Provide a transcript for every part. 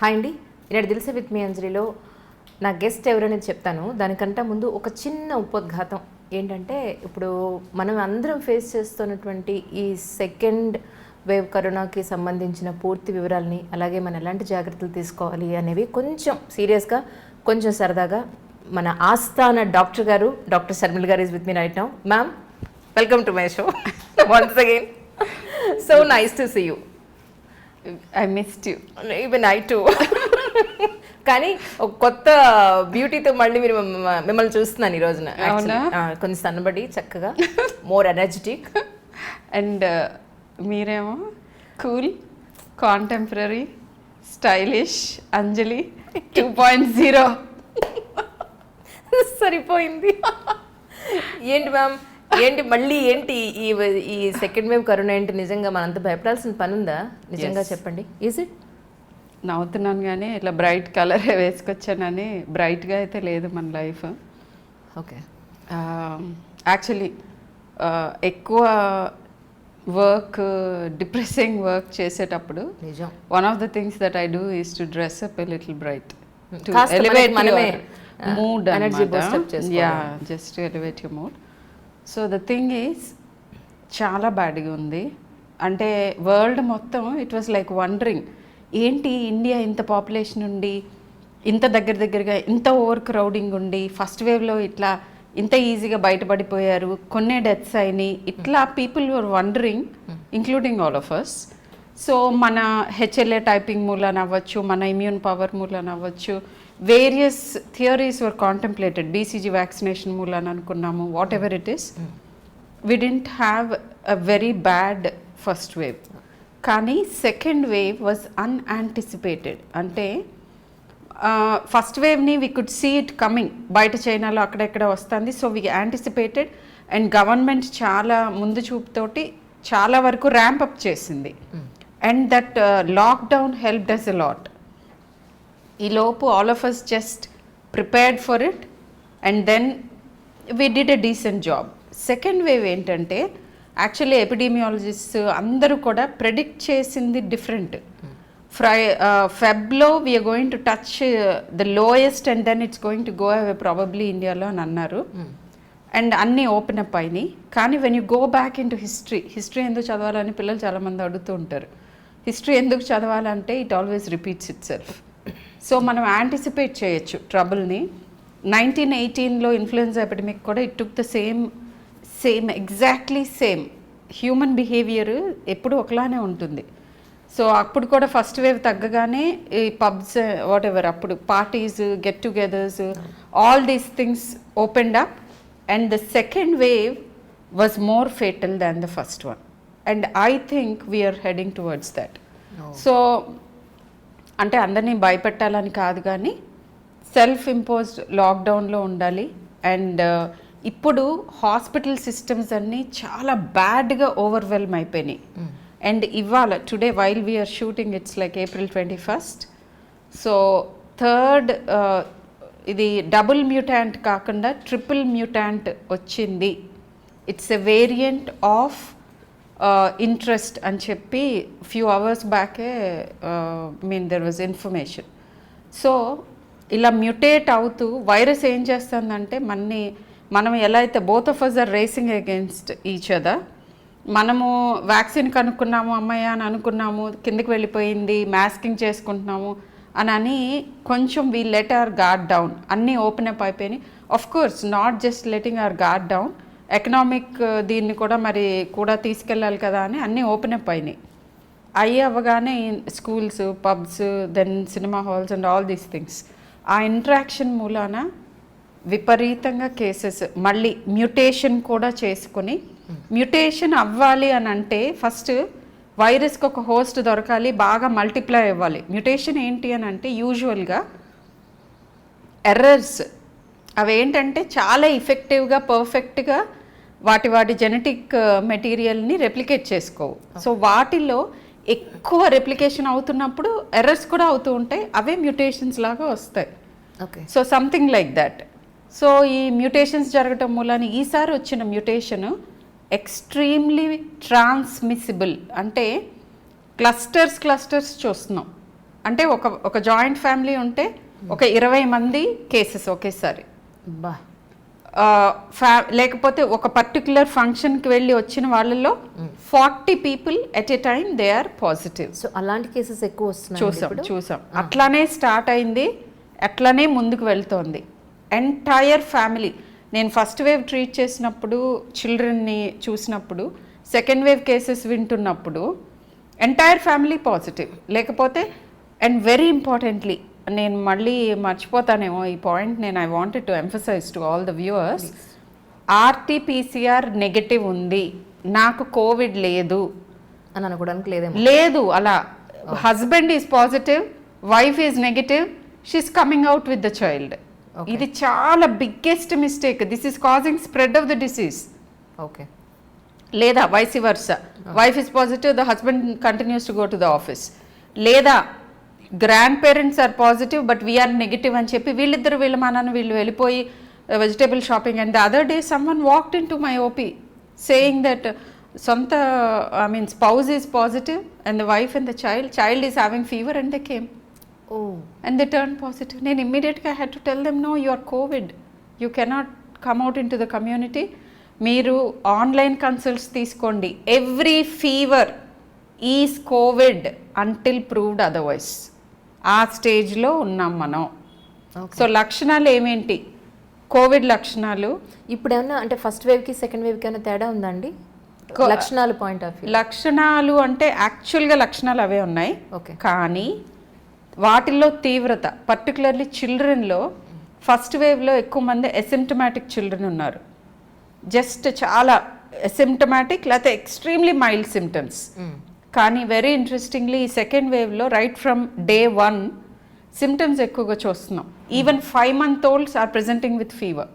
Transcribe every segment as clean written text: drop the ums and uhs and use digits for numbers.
Hi అండి. ఈనాడు దిల్సే with me అంజలిలో నా guest ఎవరనేది చెప్తాను. దానికంటే ముందు ఒక చిన్న ఉపోద్ఘాతం ఏంటంటే, ఇప్పుడు మనం అందరం ఫేస్ చేస్తున్నటువంటి ఈ సెకండ్ వేవ్ కరోనాకి సంబంధించిన పూర్తి వివరాలని, అలాగే మనం ఎలాంటి జాగ్రత్తలు తీసుకోవాలి అనేవి కొంచెం సీరియస్గా, కొంచెం సరదాగా మన ఆస్థాన డాక్టర్ గారు, doctor Sharmila garu is with me right now. Ma'am, welcome to my show once again. So nice to see you. I missed you. Even I too. కానీ ఒక కొత్త బ్యూటీతో మళ్ళీ మీరు మిమ్మల్ని చూస్తున్నాను ఈ రోజున. కొంచెం సన్నబడి చక్కగా మోర్ ఎనర్జెటిక్. అండ్ మీరేమో కూల్, కాంటెంపరీ, స్టైలిష్ అంజలి 2.0. సరిపోయింది. ఏంటి మ్యామ్, ఏంటి మళ్ళీ ఏంటి ఈ సెకండ్ వేవ్ కరోనా ఏంటి? నిజంగా మనంత భయపడాల్సిన పని ఉందా? నిజంగా చెప్పండి. Is it? నవ్వుతున్నాను కానీ ఇట్లా బ్రైట్ కలర్ వేసుకొచ్చానని. బ్రైట్గా అయితే లేదు మన లైఫ్. ఓకే. యాక్చువల్లీ ఎక్కువ వర్క్, డిప్రెసింగ్ వర్క్ చేసేటప్పుడు నిజం, one of the things that I do is to dress up a little bright to కాస్త ఎలివేట్ మనమే your mood. energy boost up చేసుకోవాలి. Yeah, just to elevate your mood. So the thing is చాలా బ్యాడ్గా ఉంది. అంటే world మొత్తం it was like wondering, ఏంటి India ఇంత పాపులేషన్ ఉండి, ఇంత దగ్గరగా ఇంత ఓవర్ క్రౌడింగ్ ఉండి, ఫస్ట్ వేవ్లో ఇట్లా ఇంత ఈజీగా బయటపడిపోయారు, కొన్నే డెత్స్ అయినాయి, ఇట్లా people were wandering, including all of us. So మన హెచ్ఎల్ఏ టైపింగ్ మూలాన అవ్వచ్చు, మన ఇమ్యూన్ పవర్ మూలాన అవ్వచ్చు, various theories were contemplated. BCG vaccination మూలాన అనుకున్నాము, whatever it is. We didn't have a very bad first wave. కానీ సెకండ్ వేవ్ వాజ్ అన్యాంటిసిపేటెడ్. అంటే ఫస్ట్ వేవ్ని we could see it coming, బయట చైనాలో అక్కడెక్కడ వస్తుంది. So we anticipated and government చాలా ముందు చూపుతోటి చాలా వరకు ర్యాంప్ అప్ చేసింది. And that lockdown helped us a lot. ఈ లోపు all of us just prepared for it and then we did a decent job. Second wave ఏంటంటే, యాక్చువల్లీ ఎపిడీమియాలజిస్ట్స్ అందరూ కూడా ప్రెడిక్ట్ చేసింది డిఫరెంట్. ఫెబ్లో we're going to touch the lowest and then it's going to go away probably ఇండియాలో అని అన్నారు. And అన్నీ open up అయినాయి. కానీ when you go back into history ఎందుకు చదవాలని పిల్లలు చాలామంది అడుగుతూ ఉంటారు. హిస్టరీ ఎందుకు చదవాలంటే it always repeats it self. So మనం యాంటిసిపేట్ చేయొచ్చు ట్రబుల్ని. 1918లో ఇన్ఫ్లుయెన్జా ఎపిడమిక్ కూడా it took the same exactly same. Human behaviour ఎప్పుడు ఒకలానే ఉంటుంది. సో అప్పుడు కూడా ఫస్ట్ వేవ్ తగ్గగానే ఈ పబ్స్ వాట్ ఎవర్, అప్పుడు parties, get togethers, all these things opened up and the second wave was more fatal than the first one. And I think we are heading towards that. So అంటే అందరినీ భయపెట్టాలని కాదు, కానీ self imposed లాక్డౌన్లో ఉండాలి. And ఇప్పుడు hospital systems అన్నీ చాలా బ్యాడ్గా ఓవర్వెల్మ్ అయిపోయినాయి. అండ్ ఇవాళ today while we're shooting it's like April 21st. So third ఇది డబుల్ మ్యూటాంట్ కాకుండా ట్రిపుల్ మ్యూటాంట్ వచ్చింది. It's a variant of interest అని చెప్పి ఫ్యూ అవర్స్ బ్యాకే దెర్ వాజ్ ఇన్ఫర్మేషన్. సో ఇలా మ్యూటేట్ అవుతూ వైరస్ ఏం చేస్తుందంటే, మనం ఎలా అయితే both of us are racing against each other. మనము వ్యాక్సిన్ కనుక్కున్నాము, అమ్మాయి అని అనుకున్నాము, కిందకి వెళ్ళిపోయింది, మాస్కింగ్ చేసుకుంటున్నాము అని కొంచెం we let our guard down. అన్నీ ఓపెన్ అప్ అయిపోయినాయి. Of course not just letting our guard down, economic దీన్ని కూడా మరి కూడా తీసుకెళ్ళాలి కదా అని అన్నీ ఓపెన్ అప్ అయినాయి. అవ్వగానే schools, pubs, then cinema halls and all these things, ఆ ఇంట్రాక్షన్ మూలాన విపరీతంగా కేసెస్ మళ్ళీ మ్యూటేషన్ కూడా చేసుకుని, మ్యూటేషన్ అవ్వాలి అని అంటే ఫస్ట్ వైరస్కి ఒక హోస్ట్ దొరకాలి, బాగా మల్టిప్లై అవ్వాలి. మ్యూటేషన్ ఏంటి అని అంటే యూజువల్గా ఎర్రర్స్, అవేంటంటే చాలా ఎఫెక్టివ్గా పర్ఫెక్ట్గా వాటి జెనెటిక్ మెటీరియల్ని రెప్లికేట్ చేసుకోవు. సో వాటిల్లో ఎక్కువ రెప్లికేషన్ అవుతున్నప్పుడు ఎర్రర్స్ కూడా అవుతూ ఉంటాయి, అవే మ్యూటేషన్స్ లాగా వస్తాయి. Okay. So something like that. So ఈ మ్యూటేషన్స్ జరగటం మూలాన ఈసారి వచ్చిన మ్యూటేషన్ ఎక్స్ట్రీమ్లీ ట్రాన్స్మిసిబుల్. అంటే క్లస్టర్స్ చూస్తున్నాం. అంటే ఒక జాయింట్ ఫ్యామిలీ ఉంటే ఒక 20 మంది కేసెస్ ఒకేసారి. బా. లేకపోతే ఒక పర్టికులర్ ఫంక్షన్కి వెళ్ళి వచ్చిన వాళ్ళలో 40 people at a time they are positive. So అలాంటి కేసెస్ ఎక్కువ వస్తున్నాయి. చూసాం అట్లానే స్టార్ట్ అయింది, అట్లానే ముందుకు వెళ్తోంది. ఎంటైర్ ఫ్యామిలీ, నేను ఫస్ట్ వేవ్ ట్రీట్ చేసినప్పుడు చిల్డ్రన్ని చూసినప్పుడు, సెకండ్ వేవ్ కేసెస్ వింటున్నప్పుడు ఎంటైర్ ఫ్యామిలీ పాజిటివ్. లేకపోతే అండ్ వెరీ ఇంపార్టెంట్లీ, నేను మళ్ళీ మర్చిపోతానేమో ఈ పాయింట్, నేను I wanted to emphasise to all the viewers, RTPCR negative ఉంది, నాకు కోవిడ్ లేదు అని అనుకోవడానికి లేదు. అలా husband is positive, wife is negative, she is coming out with the child. ఇది చాలా biggest mistake. This is causing spread of the disease. Okay. లేదా vice versa, wife is positive, the husband continues to go to the office. లేదా grandparents are positive but we're negative అని చెప్పి వీళ్ళ మానాన్ని వీళ్ళు వెళ్ళిపోయి vegetable shopping. And the other day someone walked into my OP saying that సొంత spouse is positive and the wife and the child is having fever and they came and they turned positive. Then immediately I had to tell them, no, you are COVID, you cannot come out into the community. Meeru online consults తీసుకోండి. Every fever is COVID until proved otherwise. ఆ స్టేజ్లో ఉన్నాం మనం. So లక్షణాలు ఏమేంటి, Covid లక్షణాలు ఇప్పుడు ఏమన్నా అంటే ఫస్ట్ వేవ్కి సెకండ్ వేవ్కి ఏమైనా తేడా ఉందండి లక్షణాలు పాయింట్ ఆఫ్ వ్యూ? లక్షణాలు అంటే యాక్చువల్గా లక్షణాలు అవే ఉన్నాయి. ఓకే. కానీ వాటిల్లో తీవ్రత, పర్టికులర్లీ చిల్డ్రన్లో ఫస్ట్ వేవ్లో ఎక్కువ మంది అసిమ్టమాటిక్ చిల్డ్రన్ ఉన్నారు. జస్ట్ చాలా అసిమ్టమాటిక్ లేకపోతే ఎక్స్ట్రీమ్లీ మైల్డ్ సిమ్టమ్స్. కానీ వెరీ ఇంట్రెస్టింగ్లీ ఈ సెకండ్ వేవ్లో రైట్ ఫ్రమ్ డే 1 సిమ్టమ్స్ ఎక్కువగా చూస్తున్నాం. Even 5 month olds are presenting with fever.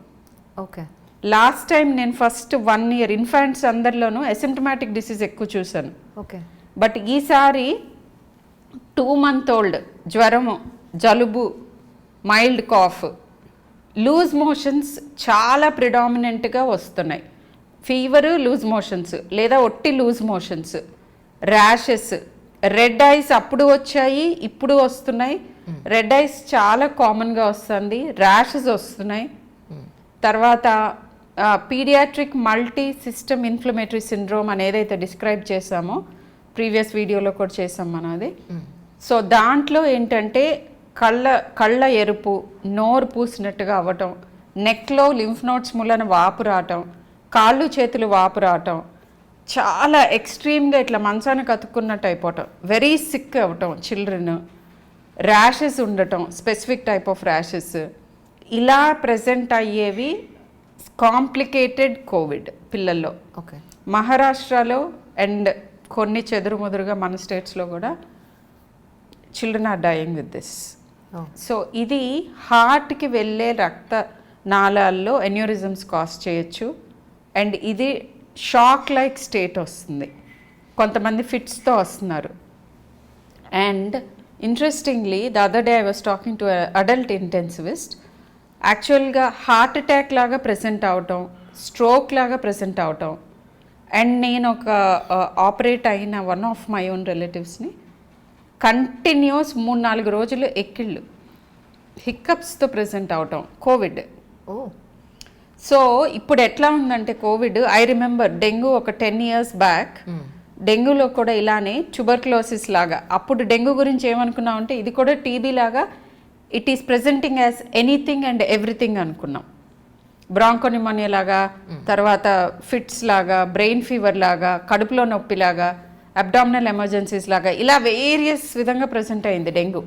Okay. Last time నేను ఫస్ట్ 1 year ఇన్ఫాంట్స్ అందరిలోనూ అసిమ్టమాటిక్ డిసీజ్ ఎక్కువ చూశాను. ఓకే. బట్ ఈసారి 2 month old జ్వరము, జలుబు, మైల్డ్ కాఫ్, లూజ్ మోషన్స్ చాలా ప్రిడామినెంట్గా వస్తున్నాయి. ఫీవరు, లూజ్ మోషన్స్ లేదా ఒట్టి loose motions, rashes, red eyes అప్పుడు వచ్చాయి ఇప్పుడు వస్తున్నాయి. రెడ్ ఐస్ చాలా కామన్గా వస్తుంది, ర్యాషెస్ వస్తున్నాయి. తర్వాత paediatric multi system inflammatory syndrome అని ఏదైతే డిస్క్రైబ్ చేసామో ప్రీవియస్ వీడియోలో కూడా చేసాం మనం అది. సో దాంట్లో ఏంటంటే కళ్ళ ఎరుపు, నోరు పూసినట్టుగా అవ్వటం, నెక్లో లింఫ్ నోడ్స్ మూలన వాపు రావటం, కాళ్ళు చేతులు వాపు రావటం, చాలా ఎక్స్ట్రీమ్గా ఇట్లా మంచానికి అతుక్కున్నట్టు అయిపోవటం, వెరీ సిక్ అవ్వటం చిల్డ్రన్, ర్యాషెస్ ఉండటం, స్పెసిఫిక్ టైప్ ఆఫ్ ర్యాషెస్, ఇలా ప్రజెంట్ అయ్యేవి కాంప్లికేటెడ్ కోవిడ్ పిల్లల్లో. ఓకే. మహారాష్ట్రలో అండ్ కొన్ని చెదురుముదురుగా మన స్టేట్స్లో కూడా children are dying with this. So ఇది హార్ట్కి వెళ్ళే రక్త నాళాల్లో ఎన్యూరిజమ్స్ కాజ్ చేయొచ్చు. అండ్ ఇది షాక్ లైక్ స్టేట్ వస్తుంది, కొంతమంది ఫిట్స్తో వస్తున్నారు. And interestingly the other day I was talking to adult intensivist, యాక్చువల్గా హార్ట్ అటాక్ లాగా ప్రెజెంట్ అవటం, స్ట్రోక్ లాగా ప్రెజెంట్ అవటం. అండ్ నేను ఒక ఆపరేట్ అయిన వన్ ఆఫ్ మై ఓన్ రిలేటివ్స్ని కంటిన్యూస్ 3-4 రోజులు ఎక్కిళ్ళు, హిక్కప్స్తో ప్రెజెంట్ అవటం కోవిడ్. సో ఇప్పుడు ఎట్లా ఉందంటే కోవిడ్, ఐ రిమెంబర్ డెంగ్యూ ఒక 10 years బ్యాక్, డెంగ్యూలో కూడా ఇలానే ట్యూబర్క్లోసిస్ లాగా. అప్పుడు డెంగ్యూ గురించి ఏమనుకున్నామంటే ఇది కూడా టీబీ లాగా, it is presenting as anything and everything అనుకున్నాం. బ్రాంకోనిమోనియా లాగా, తర్వాత ఫిట్స్ లాగా, బ్రెయిన్ ఫీవర్ లాగా, కడుపులో నొప్పి లాగా, అబ్డామినల్ ఎమర్జెన్సీస్ లాగా, ఇలా వేరియస్ విధంగా ప్రెజెంట్ అయింది dengue.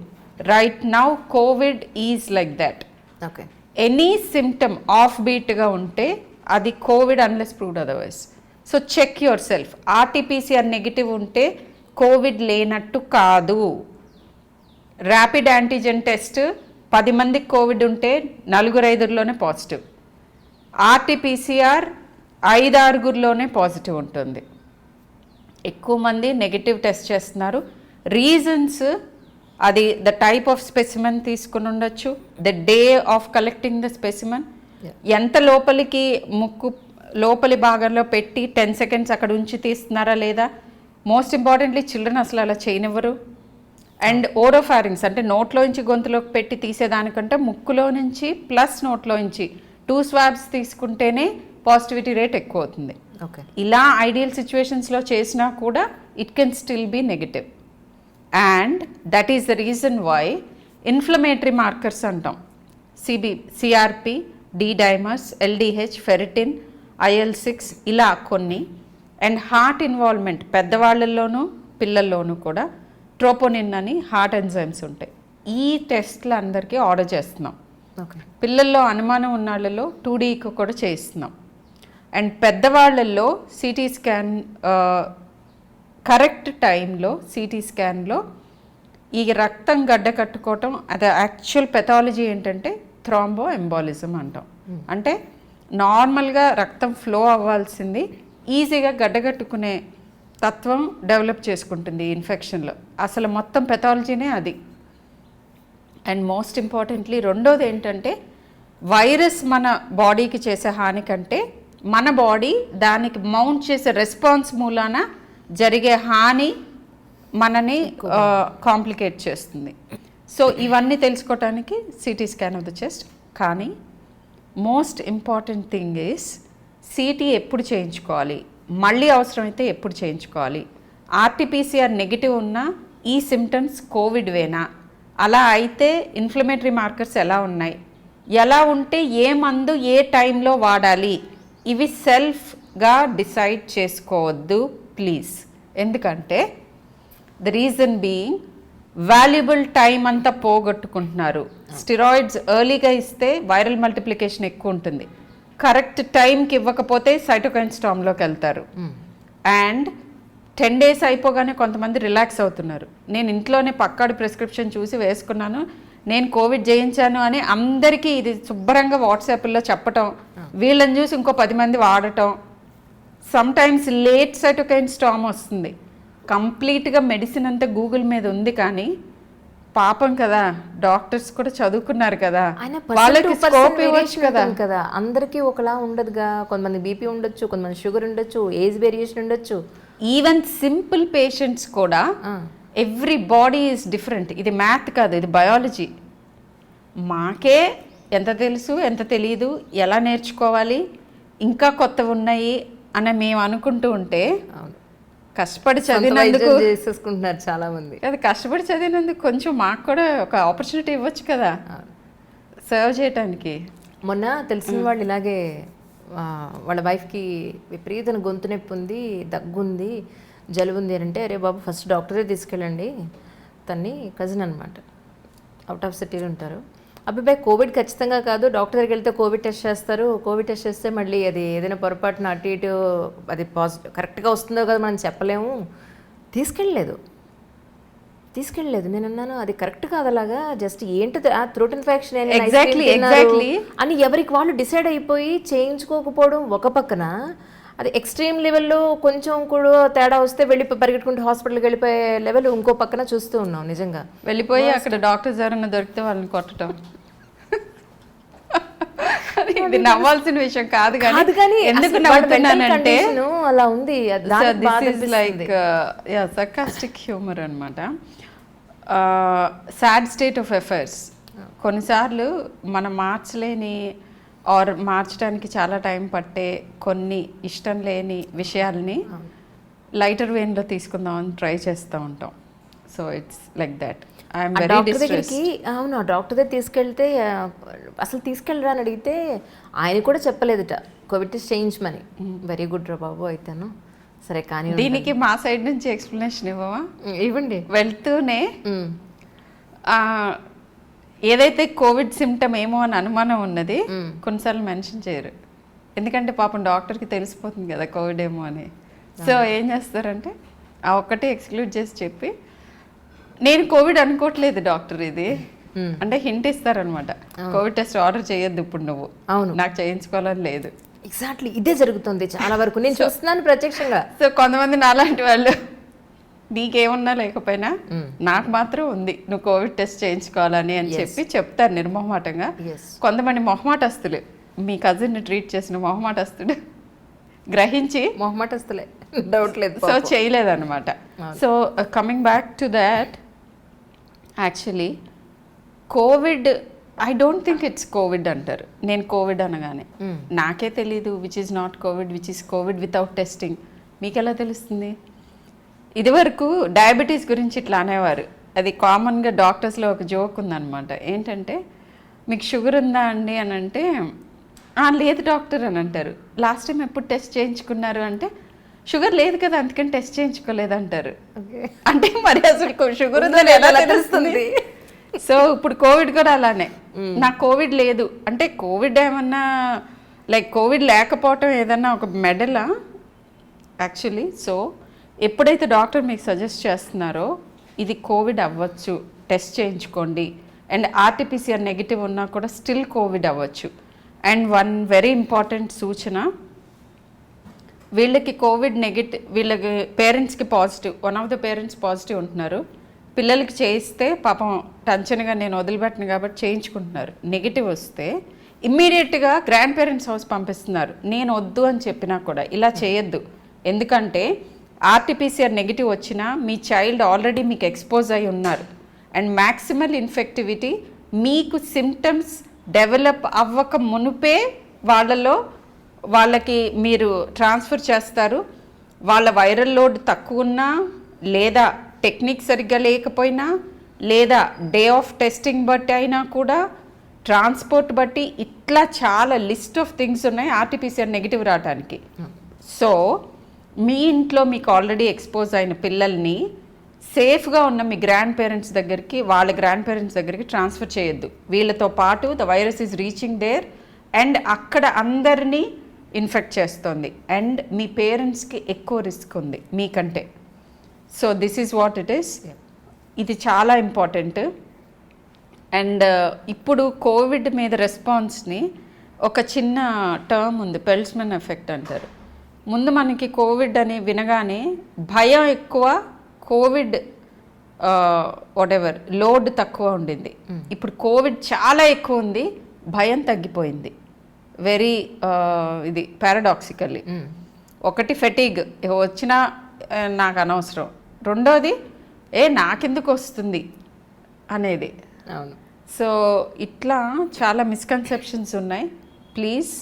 Right now COVID is like that. Okay. Any symptom of బీట్గా ఉంటే అది COVID unless proved otherwise. So check yourself. RTPCR negative ఉంటే కోవిడ్ లేనట్టు కాదు. ర్యాపిడ్ యాంటీజెన్ టెస్ట్ 10 మందికి కోవిడ్ ఉంటే 4-5లోనే పాజిటివ్. ఆర్టీపీసీఆర్ 5-6లోనే పాజిటివ్ ఉంటుంది. ఎక్కువ మంది నెగిటివ్ టెస్ట్ చేస్తున్నారు. రీజన్స్ అది ద టైప్ ఆఫ్ స్పెసిమెన్ తీసుకుని ఉండొచ్చు, the day of collecting the specimen, ఎంత లోపలికి ముక్కు లోపలి భాగంలో పెట్టి 10 seconds అక్కడ ఉంచి తీస్తున్నారా లేదా. మోస్ట్ ఇంపార్టెంట్లీ చిల్డ్రన్ అసలు అలా చేయనివ్వరు. అండ్ ఓరోఫారింగ్స్ అంటే నోట్లోంచి గొంతులోకి పెట్టి తీసేదానికంటే ముక్కులో నుంచి ప్లస్ నోట్లోంచి 2 స్వాబ్స్ తీసుకుంటేనే పాజిటివిటీ రేట్ ఎక్కువ అవుతుంది. ఓకే, ఇలా ఐడియల్ సిచ్యువేషన్స్లో చేసినా కూడా it can still be negative. And that is the reason why inflammatory markers అంటాం, CRP, D dimers, LDH, ferritin, IL-6 ఇలా కొన్ని. అండ్ హార్ట్ ఇన్వాల్వ్మెంట్ పెద్దవాళ్ళల్లోనూ పిల్లల్లోనూ కూడా ట్రోపోనిన్ అని హార్ట్ ఎంజైమ్స్ ఉంటాయి. ఈ టెస్ట్లు అందరికీ ఆర్డర్ చేస్తున్నాం. ఓకే, పిల్లల్లో అనుమానం ఉన్న వాళ్ళలో 2Dకి కూడా చేయిస్తున్నాం. అండ్ పెద్దవాళ్ళల్లో సిటీ స్కాన్ కరెక్ట్ టైంలో సిటీ స్కాన్లో ఈ రక్తం గడ్డ కట్టుకోవటం, అది యాక్చువల్ పెథాలజీ ఏంటంటే థ్రాంబో ఎంబాలిజం అంటాం. అంటే నార్మల్గా రక్తం ఫ్లో అవ్వాల్సింది ఈజీగా గడ్డగట్టుకునే తత్వం డెవలప్ చేసుకుంటుంది ఈ ఇన్ఫెక్షన్లో. అసలు మొత్తం పెథాలజీనే అది. అండ్ మోస్ట్ ఇంపార్టెంట్లీ రెండోది ఏంటంటే వైరస్ మన బాడీకి చేసే హాని కంటే మన బాడీ దానికి మౌంట్ చేసే రెస్పాన్స్ మూలాన జరిగే హాని మనని కాంప్లికేట్ చేస్తుంది. సో ఇవన్నీ తెలుసుకోవటానికి CT scan of the chest. కానీ most important thing is CT ఎప్పుడు చేయించుకోవాలి, మళ్ళీ అవసరమైతే ఎప్పుడు చేయించుకోవాలి, ఆర్టీపీసీఆర్ నెగిటివ్ ఉన్నా ఈ సిమ్టమ్స్ కోవిడ్ వేనా, అలా అయితే ఇన్ఫ్లమేటరీ మార్కర్స్ ఎలా ఉన్నాయి, ఎలా ఉంటే ఏ మందు ఏ టైంలో వాడాలి, ఇవి సెల్ఫ్గా డిసైడ్ చేసుకోవద్దు ప్లీజ్. ఎందుకంటే the reason being valuable time అంతా పోగొట్టుకుంటున్నారు. స్టిరాయిడ్స్ ఎర్లీగా ఇస్తే వైరల్ మల్టిప్లికేషన్ ఎక్కువ ఉంటుంది, కరెక్ట్ టైంకి ఇవ్వకపోతే సైటోకైన్ స్టామ్లోకి వెళ్తారు. అండ్ 10 days అయిపోగానే కొంతమంది రిలాక్స్ అవుతున్నారు. నేను ఇంట్లోనే పక్కాడి ప్రిస్క్రిప్షన్ చూసి వేసుకున్నాను, నేను కోవిడ్ జయించాను అని అందరికీ ఇది శుభ్రంగా వాట్సాప్లో చెప్పటం, వీళ్ళని చూసి ఇంకో 10 మంది వాడటం. సమ్టైమ్స్ లేట్ సైటోకైన్ స్టామ్ వస్తుంది. కంప్లీట్గా మెడిసిన్ అంతా గూగుల్ మీద ఉంది, కానీ పాపం కదా డాక్టర్స్ కూడా చదువుకున్నారు కదా, వాళ్ళకి స్కోప్ ఇవ్వచ్చు కదా. అందరికీ ఒకలా ఉండదుగా, కొంతమంది బీపీ ఉండొచ్చు, కొంతమంది షుగర్ ఉండొచ్చు, ఏజ్ వేరియేషన్ ఉండొచ్చు. ఈవెన్ సింపుల్ పేషెంట్స్ కూడా ఎవ్రీ బాడీ ఈజ్ డిఫరెంట్. ఇది మ్యాథ్ కాదు, ఇది బయాలజీ. మాకే ఎంత తెలుసు ఎంత తెలియదు, ఎలా నేర్చుకోవాలి, ఇంకా కొత్తవి ఉన్నాయి అని మేము అనుకుంటూ ఉంటే కష్టపడి చదివినందుకు చేసేసుకుంటున్నారు చాలా మంది. అది కష్టపడి చదివినందుకు కొంచెం మాకు కూడా ఒక ఆపర్చునిటీ ఇవ్వచ్చు కదా సర్వ్ చేయడానికి. మొన్న తెలిసిన వాళ్ళు ఇలాగే వాళ్ళ వైఫ్కి విపరీతమైన గొంతు నొప్పి ఉంది, దగ్గుంది, జలుబు ఉంది అని అంటే, అరే బాబు ఫస్ట్ డాక్టరే తీసుకెళ్ళండి. తన్ని కజిన్ అనమాట, అవుట్ ఆఫ్ సిటీలో ఉంటారు. అబ్బాయి కోవిడ్ ఖచ్చితంగా కాదు, డాక్టర్ దగ్గరికి వెళ్తే కోవిడ్ టెస్ట్ చేస్తారు, కోవిడ్ టెస్ట్ చేస్తే మళ్ళీ అది ఏదైనా పొరపాటున అటు ఇటు అది పాజిటివ్ కరెక్ట్గా వస్తుందో కదా మనం చెప్పలేము. తీసుకెళ్ళలేదు. నేను అన్నాను అది కరెక్ట్ కాదు, అలాగా జస్ట్ ఏంటి ఆ థ్రోట్ ఇన్ఫెక్షన్ అని ఎవరికి వాళ్ళు డిసైడ్ అయిపోయి చేయించుకోకపోవడం ఒక పక్కన, అది ఎక్స్ట్రీమ్ లెవెల్లో కొంచెం కూడా తేడా వస్తే పరిగెట్టుకుంటూ హాస్పిటల్కి వెళ్ళిపోయే లెవెల్ ఇంకో పక్కన చూస్తూ ఉన్నాం. నిజంగా వెళ్ళిపోయి అక్కడ డాక్టర్స్ ఎవరైనా దొరికితే వాళ్ళని కొట్టడం ఇది నవ్వాల్సిన విషయం కాదు, కానీ ఎందుకు నవ్వుతున్నానంటే అలా ఉంది. లైక్ సర్కాస్టిక్ హ్యూమర్ అనమాట. Sad state of affairs. కొన్నిసార్లు మనం మార్చలేని ఆర్ మార్చడానికి చాలా టైం పట్టే కొన్ని ఇష్టం లేని విషయాల్ని లైటర్ వేన్లో తీసుకుందామని ట్రై చేస్తూ ఉంటాం. So it's like that. I'm very distressed. అవును, డాక్టర్ దగ్గర తీసుకెళ్తే అసలు తీసుకెళ్ళరా అని అడిగితే ఆయన కూడా చెప్పలేదుట కోవిడ్ టెస్ట్ చేయించమని. వెరీ గుడ్ రా బాబు అయితేను. సరే కానీ దీనికి మా సైడ్ నుంచి ఎక్స్ప్లెనేషన్ ఇవ్వవా? ఇవ్వండి. వెళ్తూనే ఏదైతే కోవిడ్ సిమ్టమ్ ఏమో అని అనుమానం ఉన్నది కొన్నిసార్లు మెన్షన్ చేయరు, ఎందుకంటే పాపం డాక్టర్కి తెలిసిపోతుంది కదా కోవిడ్ ఏమో అని. సో ఏం చేస్తారంటే ఆ ఒక్కటే ఎక్స్క్లూడ్ చేసి చెప్పి, నేను కోవిడ్ అనుకోవట్లేదు డాక్టర్ ఇది అంటే హింట్ ఇస్తారనమాట. కోవిడ్ టెస్ట్ ఆర్డర్ చేయొద్దు ఇప్పుడు నువ్వు, అవును నాకు చేయించుకోవాలని లేదు. ఎగ్జాక్ట్లీ ఇదే జరుగుతుంది చాలా వరకు, నేను చూస్తున్నాను ప్రత్యక్షంగా. సో కొంతమంది నాలాంటి వాళ్ళు నీకేమున్నా లేకపోయినా నాకు మాత్రం ఉంది, నువ్వు కోవిడ్ టెస్ట్ చేయించుకోవాలని అని చెప్పి చెప్తారు నిర్మోహమాటంగా. కొంతమంది మొహమాటస్తులు, మీ కజిన్ని ట్రీట్ చేసిన మొహమాటస్తుడు గ్రహించి మొహమాటస్తులే డౌట్ లేదు, సో చేయలేదన్నమాట. So coming back to that, actually COVID, I don't think it's COVID అంటారు. నేను కోవిడ్ అనగానే నాకే తెలీదు which is not COVID, which is COVID without testing. మీకు ఎలా తెలుస్తుంది? ఇదివరకు డయాబెటీస్ గురించి ఇట్లా అనేవారు. అది కామన్గా డాక్టర్స్లో ఒక జోక్ ఉందన్నమాట. ఏంటంటే మీకు షుగర్ ఉందా అండి అని అంటే లేదు డాక్టర్ అని అంటారు. లాస్ట్ టైం ఎప్పుడు టెస్ట్ చేయించుకున్నారు అంటే షుగర్ లేదు కదా అందుకని టెస్ట్ చేయించుకోలేదు అంటారు. అంటే మరి అసలు షుగర్ ఉందని ఎలా తెలుస్తుంది? సో ఇప్పుడు కోవిడ్ కూడా అలానే, నాకు కోవిడ్ లేదు అంటే కోవిడ్ ఏమన్నా లైక్ కోవిడ్ లేకపోవటం ఏదన్నా ఒక మెడలా యాక్చువల్లీ. సో ఎప్పుడైతే డాక్టర్ మీకు సజెస్ట్ చేస్తున్నారో ఇది కోవిడ్ అవ్వచ్చు, టెస్ట్ చేయించుకోండి. అండ్ ఆర్టీపీసీఆర్ నెగిటివ్ ఉన్నా కూడా స్టిల్ కోవిడ్ అవ్వచ్చు. అండ్ వన్ వెరీ ఇంపార్టెంట్ సూచన, వీళ్ళకి కోవిడ్ నెగిటివ్, వీళ్ళకి పేరెంట్స్కి positive, one of the parents positive ఉంటున్నారు, పిల్లలకి చేయిస్తే పాపం టెన్షన్గా నేను వదిలిపెట్టను కాబట్టి చేయించుకుంటున్నారు. నెగిటివ్ వస్తే ఇమ్మీడియట్గా గ్రాండ్ పేరెంట్స్ హౌస్ పంపిస్తున్నారు. నేను వద్దు అని చెప్పినా కూడా ఇలా చేయొద్దు. ఎందుకంటే ఆర్టీపీసీఆర్ నెగిటివ్ వచ్చినా మీ చైల్డ్ ఆల్రెడీ మీకు ఎక్స్పోజ్ అయి ఉన్నారు. అండ్ మ్యాక్సిమల్ ఇన్ఫెక్టివిటీ మీకు సిమ్టమ్స్ డెవలప్ అవ్వక మునుపే వాళ్ళకి మీరు ట్రాన్స్ఫర్ చేస్తారు. వాళ్ళ వైరల్ లోడ్ తక్కువ ఉన్నా, లేదా టెక్నిక్ సరిగ్గా లేకపోయినా, లేదా డే ఆఫ్ టెస్టింగ్ బట్టి అయినా కూడా, ట్రాన్స్పోర్ట్ బట్టి, ఇట్లా చాలా లిస్ట్ ఆఫ్ థింగ్స్ ఉన్నాయి ఆర్టీపీసీఆర్ నెగిటివ్ రావడానికి. సో మీ ఇంట్లో మీకు ఆల్రెడీ ఎక్స్పోజ్ అయిన పిల్లల్ని సేఫ్గా ఉన్న మీ గ్రాండ్ పేరెంట్స్ దగ్గరికి, వాళ్ళ గ్రాండ్ పేరెంట్స్ దగ్గరికి ట్రాన్స్ఫర్ చేయొద్దు. వీళ్ళతో పాటు the virus is reaching there and అక్కడ అందరినీ ఇన్ఫెక్ట్ చేస్తుంది. అండ్ మీ పేరెంట్స్కి ఎక్కువ రిస్క్ ఉంది మీకంటే. So this is what it is. ఇది చాలా ఇంపార్టెంట్. అండ్ ఇప్పుడు కోవిడ్ మీద రెస్పాన్స్ని ఒక చిన్న టర్మ్ ఉంది, పెల్స్మన్ ఎఫెక్ట్ అంటారు. ముందు మనకి కోవిడ్ అని వినగానే భయం ఎక్కువ, కోవిడ్ వాటెవర్ లోడ్ తక్కువ ఉండింది. ఇప్పుడు కోవిడ్ చాలా ఎక్కువ ఉంది, భయం తగ్గిపోయింది. వెరీ ఇది పారాడాక్సికల్లీ. ఒకటి ఫెటీగ్, వచ్చినా నాకు అనవసరం. రెండోది నాకెందుకు వస్తుంది అనేది. అవును. సో ఇట్లా చాలా మిస్కన్సెప్షన్స్ ఉన్నాయి. ప్లీజ్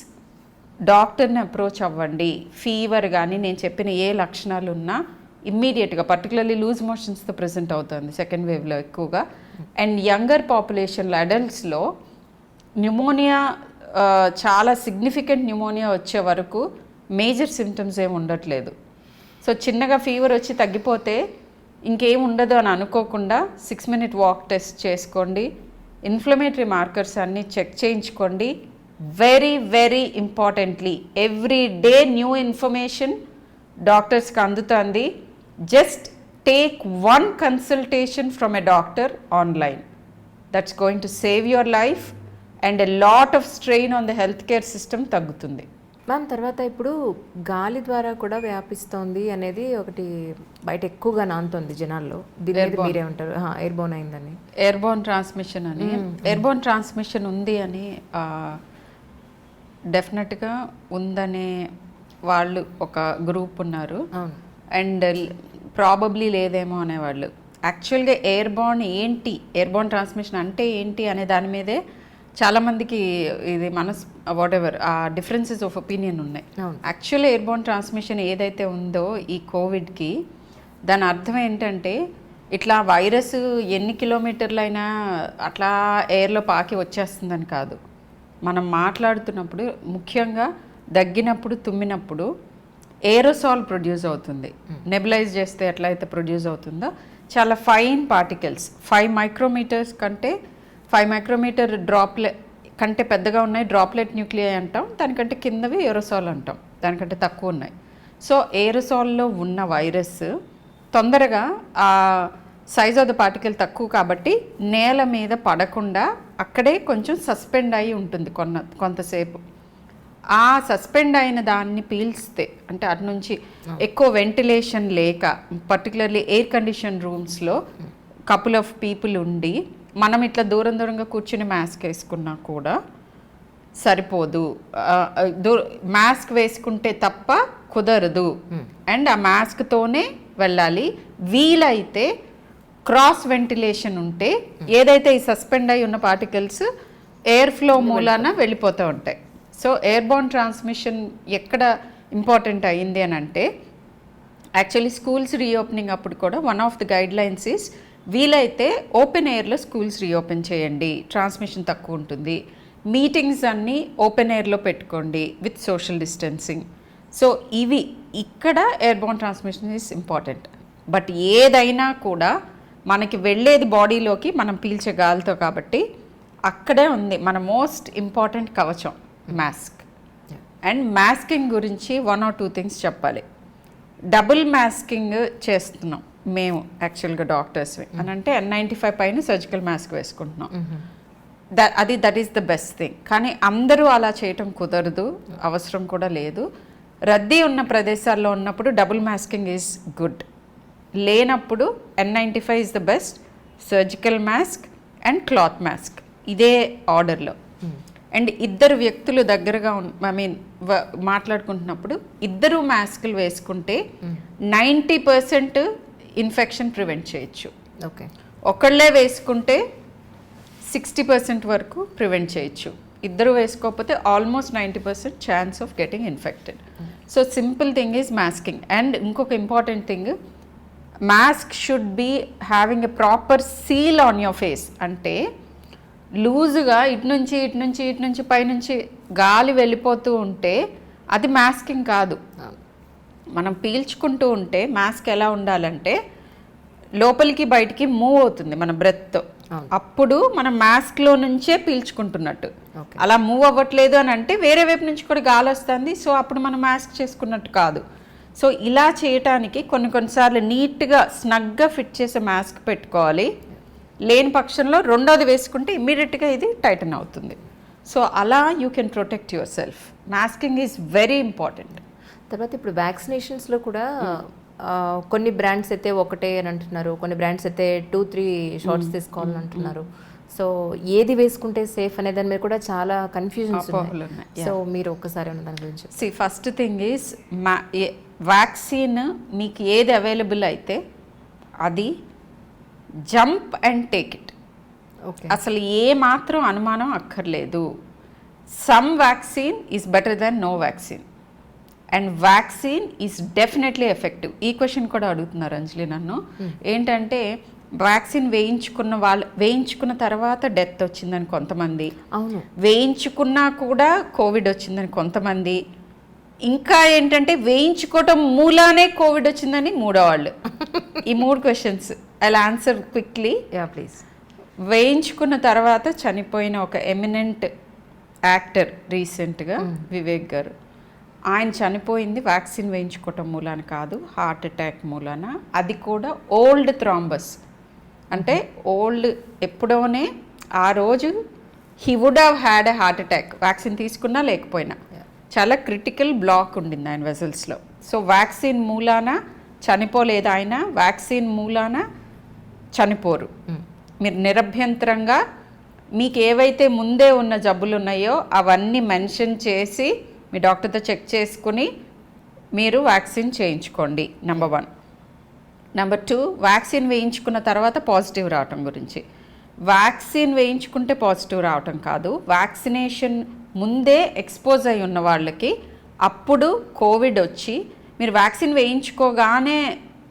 డాక్టర్ని అప్రోచ్ అవ్వండి. ఫీవర్ కానీ నేను చెప్పిన ఏ లక్షణాలు ఉన్నా ఇమ్మీడియట్గా, పర్టికులర్లీ లూజ్ మోషన్స్తో ప్రెజెంట్ అవుతుంది సెకండ్ వేవ్లో ఎక్కువగా. అండ్ యంగర్ పాపులేషన్లో, అడల్ట్స్లో న్యూమోనియా, చాలా సిగ్నిఫికెంట్ న్యూమోనియా వచ్చే వరకు మేజర్ సిమ్టమ్స్ ఏమి ఉండట్లేదు. సో చిన్నగా ఫీవర్ వచ్చి తగ్గిపోతే ఇంకేం ఉండదు అని అనుకోకుండా 6 minute వాక్ టెస్ట్ చేసుకోండి. ఇన్ఫ్లమేటరీ మార్కర్స్ అన్నీ చెక్ చేయించుకోండి. Very very importantly every day new information డాక్టర్స్కి అందుతుంది. Just take 1 consultation from a doctor online. That's going to save your life and a lot of strain on the healthcare system తగ్గుతుంది. Ma'am, తర్వాత ఇప్పుడు గాలి ద్వారా కూడా వ్యాపిస్తోంది అనేది ఒకటి బయట ఎక్కువగా నానుతోంది జనాల్లో. దీని మీద మీరేమంటారు? ఎయిర్బోన్ అయిందని, ఎయిర్బోన్ ట్రాన్స్మిషన్ అని. ఎయిర్బోన్ ట్రాన్స్మిషన్ ఉంది అని డెఫినెట్గా ఉందనే వాళ్ళు ఒక గ్రూప్ ఉన్నారు. అండ్ ప్రాబబ్లీ లేదేమో అనేవాళ్ళు. యాక్చువల్గా ఎయిర్బోన్ ఏంటి, ఎయిర్బోన్ ట్రాన్స్మిషన్ అంటే ఏంటి అనే దాని మీదే చాలామందికి ఇది వాటెవర్ ఆ డిఫరెన్సెస్ ఆఫ్ ఒపీనియన్ ఉన్నాయి. యాక్చువల్లీ ఎయిర్బోన్ ట్రాన్స్మిషన్ ఏదైతే ఉందో ఈ కోవిడ్కి, దాని అర్థం ఏంటంటే ఇట్లా వైరస్ ఎన్ని కిలోమీటర్లైనా అట్లా ఎయిర్లో పాకి వచ్చేస్తుందని కాదు. మనం మాట్లాడుతున్నప్పుడు, ముఖ్యంగా దగ్గినప్పుడు, తుమ్మినప్పుడు ఏరోసాల్ ప్రొడ్యూస్ అవుతుంది. నెబులైజ్ చేస్తే ఎట్లయితే ప్రొడ్యూస్ అవుతుందో చాలా ఫైన్ పార్టికల్స్, 5 micrometers కంటే 5 micrometer డ్రాప్లెట్ కంటే పెద్దగా ఉన్నాయి డ్రాప్లెట్ న్యూక్లియై అంటాం. దానికంటే కిందవి ఏరోసాల్ అంటాం, దానికంటే తక్కువ ఉన్నాయి. సో ఏరోసాల్లో ఉన్న వైరస్ తొందరగా ఆ సైజ్ ఆఫ్ ద పార్టికల్ తక్కువ కాబట్టి నేల మీద పడకుండా అక్కడే కొంచెం సస్పెండ్ అయి ఉంటుంది కొంతసేపు. ఆ సస్పెండ్ అయిన దాన్ని పీల్స్తే, అంటే అటు నుంచి ఎక్కువ వెంటిలేషన్ లేక, పర్టికులర్లీ ఎయిర్ కండిషన్ రూమ్స్లో కపుల్ ఆఫ్ పీపుల్ ఉండి మనం ఇట్లా దూరంగా కూర్చుని మాస్క్ వేసుకున్నా కూడా సరిపోదు. మాస్క్ వేసుకుంటే తప్ప కుదరదు. అండ్ ఆ మాస్క్తోనే వెళ్ళాలి. వీలైతే క్రాస్ వెంటిలేషన్ ఉంటే ఏదైతే ఈ సస్పెండ్ అయి ఉన్న పార్టికల్స్ ఎయిర్ ఫ్లో మూలాన వెళ్ళిపోతూ ఉంటాయి. సో ఎయిర్బోర్న్ ట్రాన్స్మిషన్ ఎక్కడ ఇంపార్టెంట్ అయ్యింది అని అంటే, యాక్చువల్లీ స్కూల్స్ రీఓపెనింగ్ అప్పుడు కూడా one of the guide lines is వీలైతే ఓపెన్ ఎయిర్లో స్కూల్స్ రీఓపెన్ చేయండి, ట్రాన్స్మిషన్ తక్కువ ఉంటుంది, మీటింగ్స్ అన్నీ ఓపెన్ ఎయిర్లో పెట్టుకోండి విత్ సోషల్ డిస్టెన్సింగ్. సో ఇవి ఇక్కడ airborne transmission is important. But ఏదైనా కూడా మనకి వెళ్ళేది బాడీలోకి మనం పీల్చే గాలితో, కాబట్టి అక్కడే ఉంది మన మోస్ట్ ఇంపార్టెంట్ కవచం మాస్క్. అండ్ మాస్కింగ్ గురించి 1 or 2 థింగ్స్ చెప్పాలి. డబుల్ మాస్కింగ్ చేస్తున్నాం మేము యాక్చువల్గా డాక్టర్స్ అని అంటే N95 పైన సర్జికల్ మాస్క్ వేసుకుంటున్నాం. That is the best thing. కానీ అందరూ అలా చేయటం కుదరదు, అవసరం కూడా లేదు. రద్దీ ఉన్న ప్రదేశాల్లో ఉన్నప్పుడు డబుల్ మాస్కింగ్ ఈజ్ గుడ్. లేనప్పుడు N95 is the best, surgical mask and cloth mask, ఇదే ఆర్డర్లో. అండ్ ఇద్దరు వ్యక్తులు దగ్గరగా మాట్లాడుకుంటున్నప్పుడు ఇద్దరు మాస్కులు వేసుకుంటే 90% ఇన్ఫెక్షన్ ప్రివెంట్ చేయొచ్చు. ఓకే, ఒకళ్ళే వేసుకుంటే 60% వరకు ప్రివెంట్ చేయొచ్చు. ఇద్దరు వేసుకోకపోతే almost 90% chance of getting infected. So simple thing is masking. And ఇంకొక important thing, mask should be having a proper seal on your face. అంటే లూజుగా ఇటు నుంచి పైనుంచి గాలి వెళ్ళిపోతూ ఉంటే అది మాస్కింగ్ కాదు. మనం పీల్చుకుంటూ ఉంటే మాస్క్ ఎలా ఉండాలంటే లోపలికి బయటికి మూవ్ అవుతుంది మన బ్రెత్తో, అప్పుడు మనం మాస్క్లో నుంచే పీల్చుకుంటున్నట్టు. అలా మూవ్ అవ్వట్లేదు అని అంటే వేరే వైపు నుంచి కూడా గాలి వస్తుంది, సో అప్పుడు మనం మాస్క్ చేసుకున్నట్టు కాదు. సో ఇలా చేయటానికి కొన్నిసార్లు నీట్గా స్నగ్గా ఫిట్ చేసే మాస్క్ పెట్టుకోవాలి. లేని పక్షంలో రెండోది వేసుకుంటే ఇమ్మీడియట్గా ఇది టైటన్ అవుతుంది. సో అలా you can protect your self. Masking is very important. తర్వాత ఇప్పుడు వ్యాక్సినేషన్స్లో కూడా కొన్ని బ్రాండ్స్ అయితే ఒకటే అని అంటున్నారు, కొన్ని బ్రాండ్స్ అయితే 2-3 షాట్స్ తీసుకోవాలని అంటున్నారు. సో ఏది వేసుకుంటే సేఫ్ అనే దాని మీద కూడా చాలా కన్ఫ్యూజన్స్ ఉన్నాయి. సో మీరు ఒక్కసారి ఉన్న దాని గురించి. ఫస్ట్ థింగ్ ఈజ్ వ్యాక్సిన్ మీకు ఏది అవైలబుల్ అయితే అది జంప్ అండ్ టేక్ ఇట్. అసలు ఏ మాత్రం అనుమానం అక్కర్లేదు. Some vaccine is better than no vaccine and vaccine is definitely effective. ఈ క్వశ్చన్ కూడా అడుగుతున్నారు అంజలి నన్ను. ఏంటంటే వ్యాక్సిన్ వేయించుకున్న తర్వాత డెత్ వచ్చిందని కొంతమంది, అవును వేయించుకున్నా కూడా కోవిడ్ వచ్చిందని కొంతమంది, ఇంకా ఏంటంటే వేయించుకోవటం మూలానే కోవిడ్ వచ్చిందని మూడో వాళ్ళు. ఈ 3 questions I answer quickly. Please. వేయించుకున్న తర్వాత చనిపోయిన ఒక ఎమినెంట్ యాక్టర్ రీసెంట్గా వివేక్ గారు, ఆయన చనిపోయింది వ్యాక్సిన్ వేయించుకోవటం మూలాన కాదు, హార్ట్ అటాక్ మూలాన. అది కూడా ఓల్డ్ థ్రాంబస్. అంటే ఓల్డ్ ఎప్పుడోనే ఆ రోజు he would have had a heart attack, vaccine తీసుకున్నా లేకపోయినా. చాలా క్రిటికల్ బ్లాక్ ఉండింది ఆయన వెజల్స్లో. సో వ్యాక్సిన్ మూలాన చనిపోలేదు ఆయన, వ్యాక్సిన్ మూలాన చనిపోరు. మీరు నిరభ్యంతరంగా మీకు ఏవైతే ముందే ఉన్న జబ్బులు ఉన్నాయో అవన్నీ మెన్షన్ చేసి మీ డాక్టర్తో చెక్ చేసుకుని మీరు వ్యాక్సిన్ చేయించుకోండి. నెంబర్ 1. నెంబర్ 2, వ్యాక్సిన్ వేయించుకున్న తర్వాత పాజిటివ్ రావటం గురించి. వ్యాక్సిన్ వేయించుకుంటే పాజిటివ్ రావటం కాదు, వ్యాక్సినేషన్ ముందే ఎక్స్పోజ్ అయి ఉన్న వాళ్ళకి అప్పుడు కోవిడ్ వచ్చి మీరు వ్యాక్సిన్ వేయించుకోగానే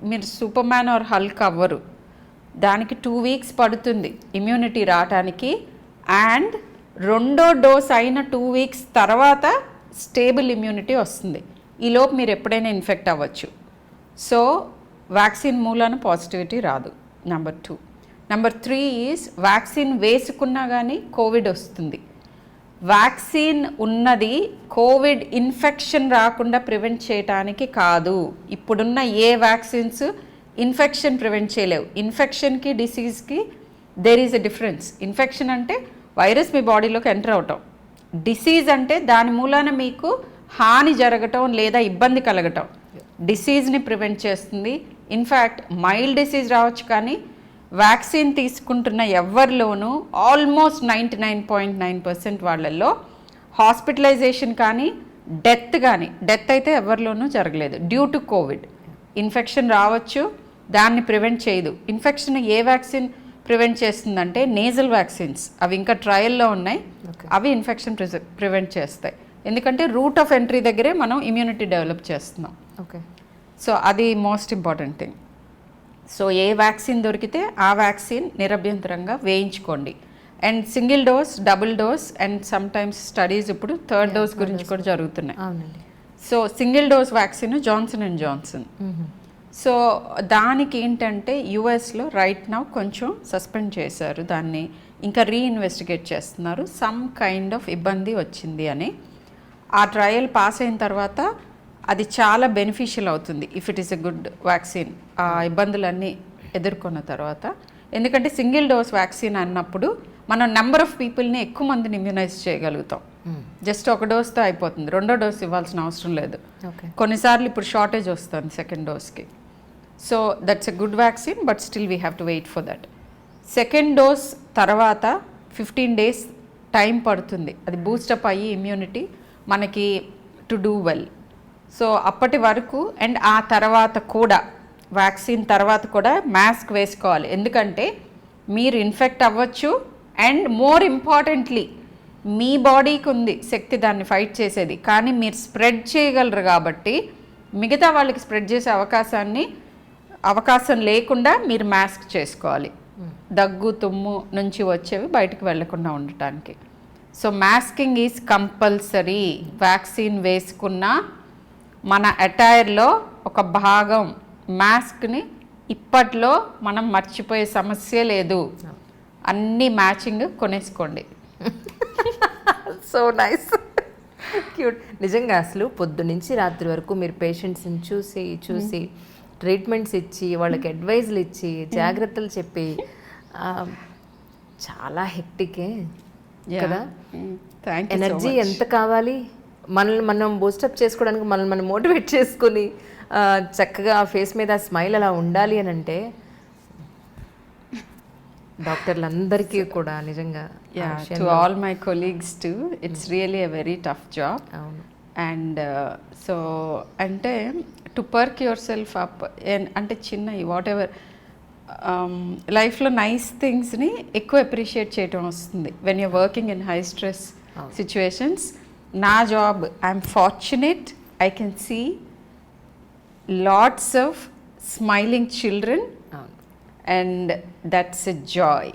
మీరు సూపర్ మ్యాన్ ఆర్ హల్క్ అవ్వరు. దానికి 2 weeks పడుతుంది ఇమ్యూనిటీ రావటానికి. అండ్ రెండో డోస్ అయిన 2 weeks తర్వాత స్టేబుల్ ఇమ్యూనిటీ వస్తుంది. ఈలోపు మీరు ఎప్పుడైనా ఇన్ఫెక్ట్ అవ్వచ్చు. సో వ్యాక్సిన్ మూలాన పాజిటివిటీ రాదు. నెంబర్ 2. నెంబర్ 3 ఈజ్ వ్యాక్సిన్ వేసుకున్నా కానీ కోవిడ్ వస్తుంది. వ్యాక్సిన్ ఉన్నది కోవిడ్ ఇన్ఫెక్షన్ రాకుండా ప్రివెంట్ చేయడానికి కాదు. ఇప్పుడున్న ఏ వ్యాక్సిన్స్ ఇన్ఫెక్షన్ ప్రివెంట్ చేయలేవు. ఇన్ఫెక్షన్కి డిసీజ్కి there is a difference. Infection అంటే వైరస్ మీ బాడీలోకి ఎంటర్ అవటం, డిసీజ్ అంటే దాని మూలాన మీకు హాని జరగటం లేదా ఇబ్బంది కలగటం. డిసీజ్ని ప్రివెంట్ చేస్తుంది. ఇన్ఫ్యాక్ట్ మైల్డ్ డిసీజ్ రావచ్చు, కానీ వ్యాక్సిన్ తీసుకుంటున్న ఎవరిలోనూ ఆల్మోస్ట్ 99.9% వాళ్ళల్లో హాస్పిటలైజేషన్ కానీ డెత్ అయితే ఎవరిలోనూ జరగలేదు డ్యూ టు కోవిడ్. ఇన్ఫెక్షన్ రావచ్చు, దాన్ని ప్రివెంట్ చేయదు. ఇన్ఫెక్షన్ ఏ వ్యాక్సిన్ ప్రివెంట్ చేస్తుందంటే నేజల్ వ్యాక్సిన్స్, అవి ఇంకా ట్రయల్లో ఉన్నాయి. అవి ఇన్ఫెక్షన్ ప్రివెంట్ చేస్తాయి, ఎందుకంటే రూట్ ఆఫ్ ఎంట్రీ దగ్గరే మనం ఇమ్యూనిటీ డెవలప్ చేస్తున్నాం. ఓకే, సో అది మోస్ట్ ఇంపార్టెంట్ థింగ్. సో ఏ వ్యాక్సిన్ దొరికితే ఆ వ్యాక్సిన్ నిరభ్యంతరంగా వేయించుకోండి. And single dose, double dose and some times studies ఇప్పుడు థర్డ్ డోస్ గురించి కూడా జరుగుతున్నాయి. అవునండి. So single dose vaccine Johnson and Johnson. So దానికి ఏంటంటే యుఎస్లో రైట్ నౌ కొంచెం సస్పెండ్ చేశారు దాన్ని, ఇంకా రీఇన్వెస్టిగేట్ చేస్తున్నారు. సమ్ కైండ్ ఆఫ్ ఇబ్బంది వచ్చింది అని. ఆ ట్రయల్ పాస్ అయిన తర్వాత అది చాలా బెనిఫిషియల్ అవుతుంది if it is a good vaccine, ఆ ఇబ్బందులన్నీ ఎదుర్కొన్న తర్వాత. ఎందుకంటే సింగిల్ డోస్ వ్యాక్సిన్ అన్నప్పుడు మనం నెంబర్ ఆఫ్ పీపుల్ని ఎక్కువ మందిని ఇమ్యునైజ్ చేయగలుగుతాం. జస్ట్ ఒక డోస్తో అయిపోతుంది, రెండో డోస్ ఇవ్వాల్సిన అవసరం లేదు. కొన్నిసార్లు ఇప్పుడు షార్టేజ్ వస్తుంది సెకండ్ డోస్కి. So that's a good vaccine, but still we have to wait for that. Second dose తర్వాత 15 days టైం పడుతుంది అది బూస్టప్ అయ్యి ఇమ్యూనిటీ మనకి టు డూ వెల్. సో అప్పటి వరకు అండ్ ఆ తర్వాత కూడా వ్యాక్సిన్ తర్వాత కూడా మాస్క్ వేసుకోవాలి, ఎందుకంటే మీరు ఇన్ఫెక్ట్ అవ్వచ్చు. అండ్ మోర్ ఇంపార్టెంట్లీ మీ బాడీకి ఉంది శక్తి దాన్ని ఫైట్ చేసేది, కానీ మీరు స్ప్రెడ్ చేయగలరు కాబట్టి మిగతా వాళ్ళకి స్ప్రెడ్ చేసే అవకాశం లేకుండా మీరు మాస్క్ చేసుకోవాలి, దగ్గు తుమ్ము నుంచి వచ్చేవి బయటకు వెళ్లకుండా ఉండటానికి. So masking is compulsory. Vaccine వేసుకున్న మన అటైర్లో ఒక భాగం మాస్క్ని ఇప్పట్లో మనం మర్చిపోయే సమస్య లేదు. అన్ని మ్యాచింగ్ కొనేసుకోండి. So nice, cute. నిజంగా అసలు పొద్దు నుంచి రాత్రి వరకు మీరు పేషెంట్స్ని చూసి ట్రీట్మెంట్స్ ఇచ్చి వాళ్ళకి అడ్వైజ్లు ఇచ్చి జాగ్రత్తలు చెప్పి చాలా హెక్టికే కదా. ఎనర్జీ ఎంత కావాలి, మనల్ని మనం బూస్టప్ చేసుకోవడానికి మనల్ని మనం మోటివేట్ చేసుకొని చక్కగా ఫేస్ మీద స్మైల్ అలా ఉండాలి అని అంటే డాక్టర్లందరికీ కూడా నిజంగా. To all my colleagues too, it's really a very tough job. And so అంటే to perk yourself up, అంటే చిన్నవి వాట్ ఎవర్ లైఫ్లో నైస్ థింగ్స్ని ఎక్కువ అప్రిషియేట్ చేయటం వస్తుంది when you're working in high stress situations. నా job, I'm fortunate, I can see lots of smiling children and that's a joy.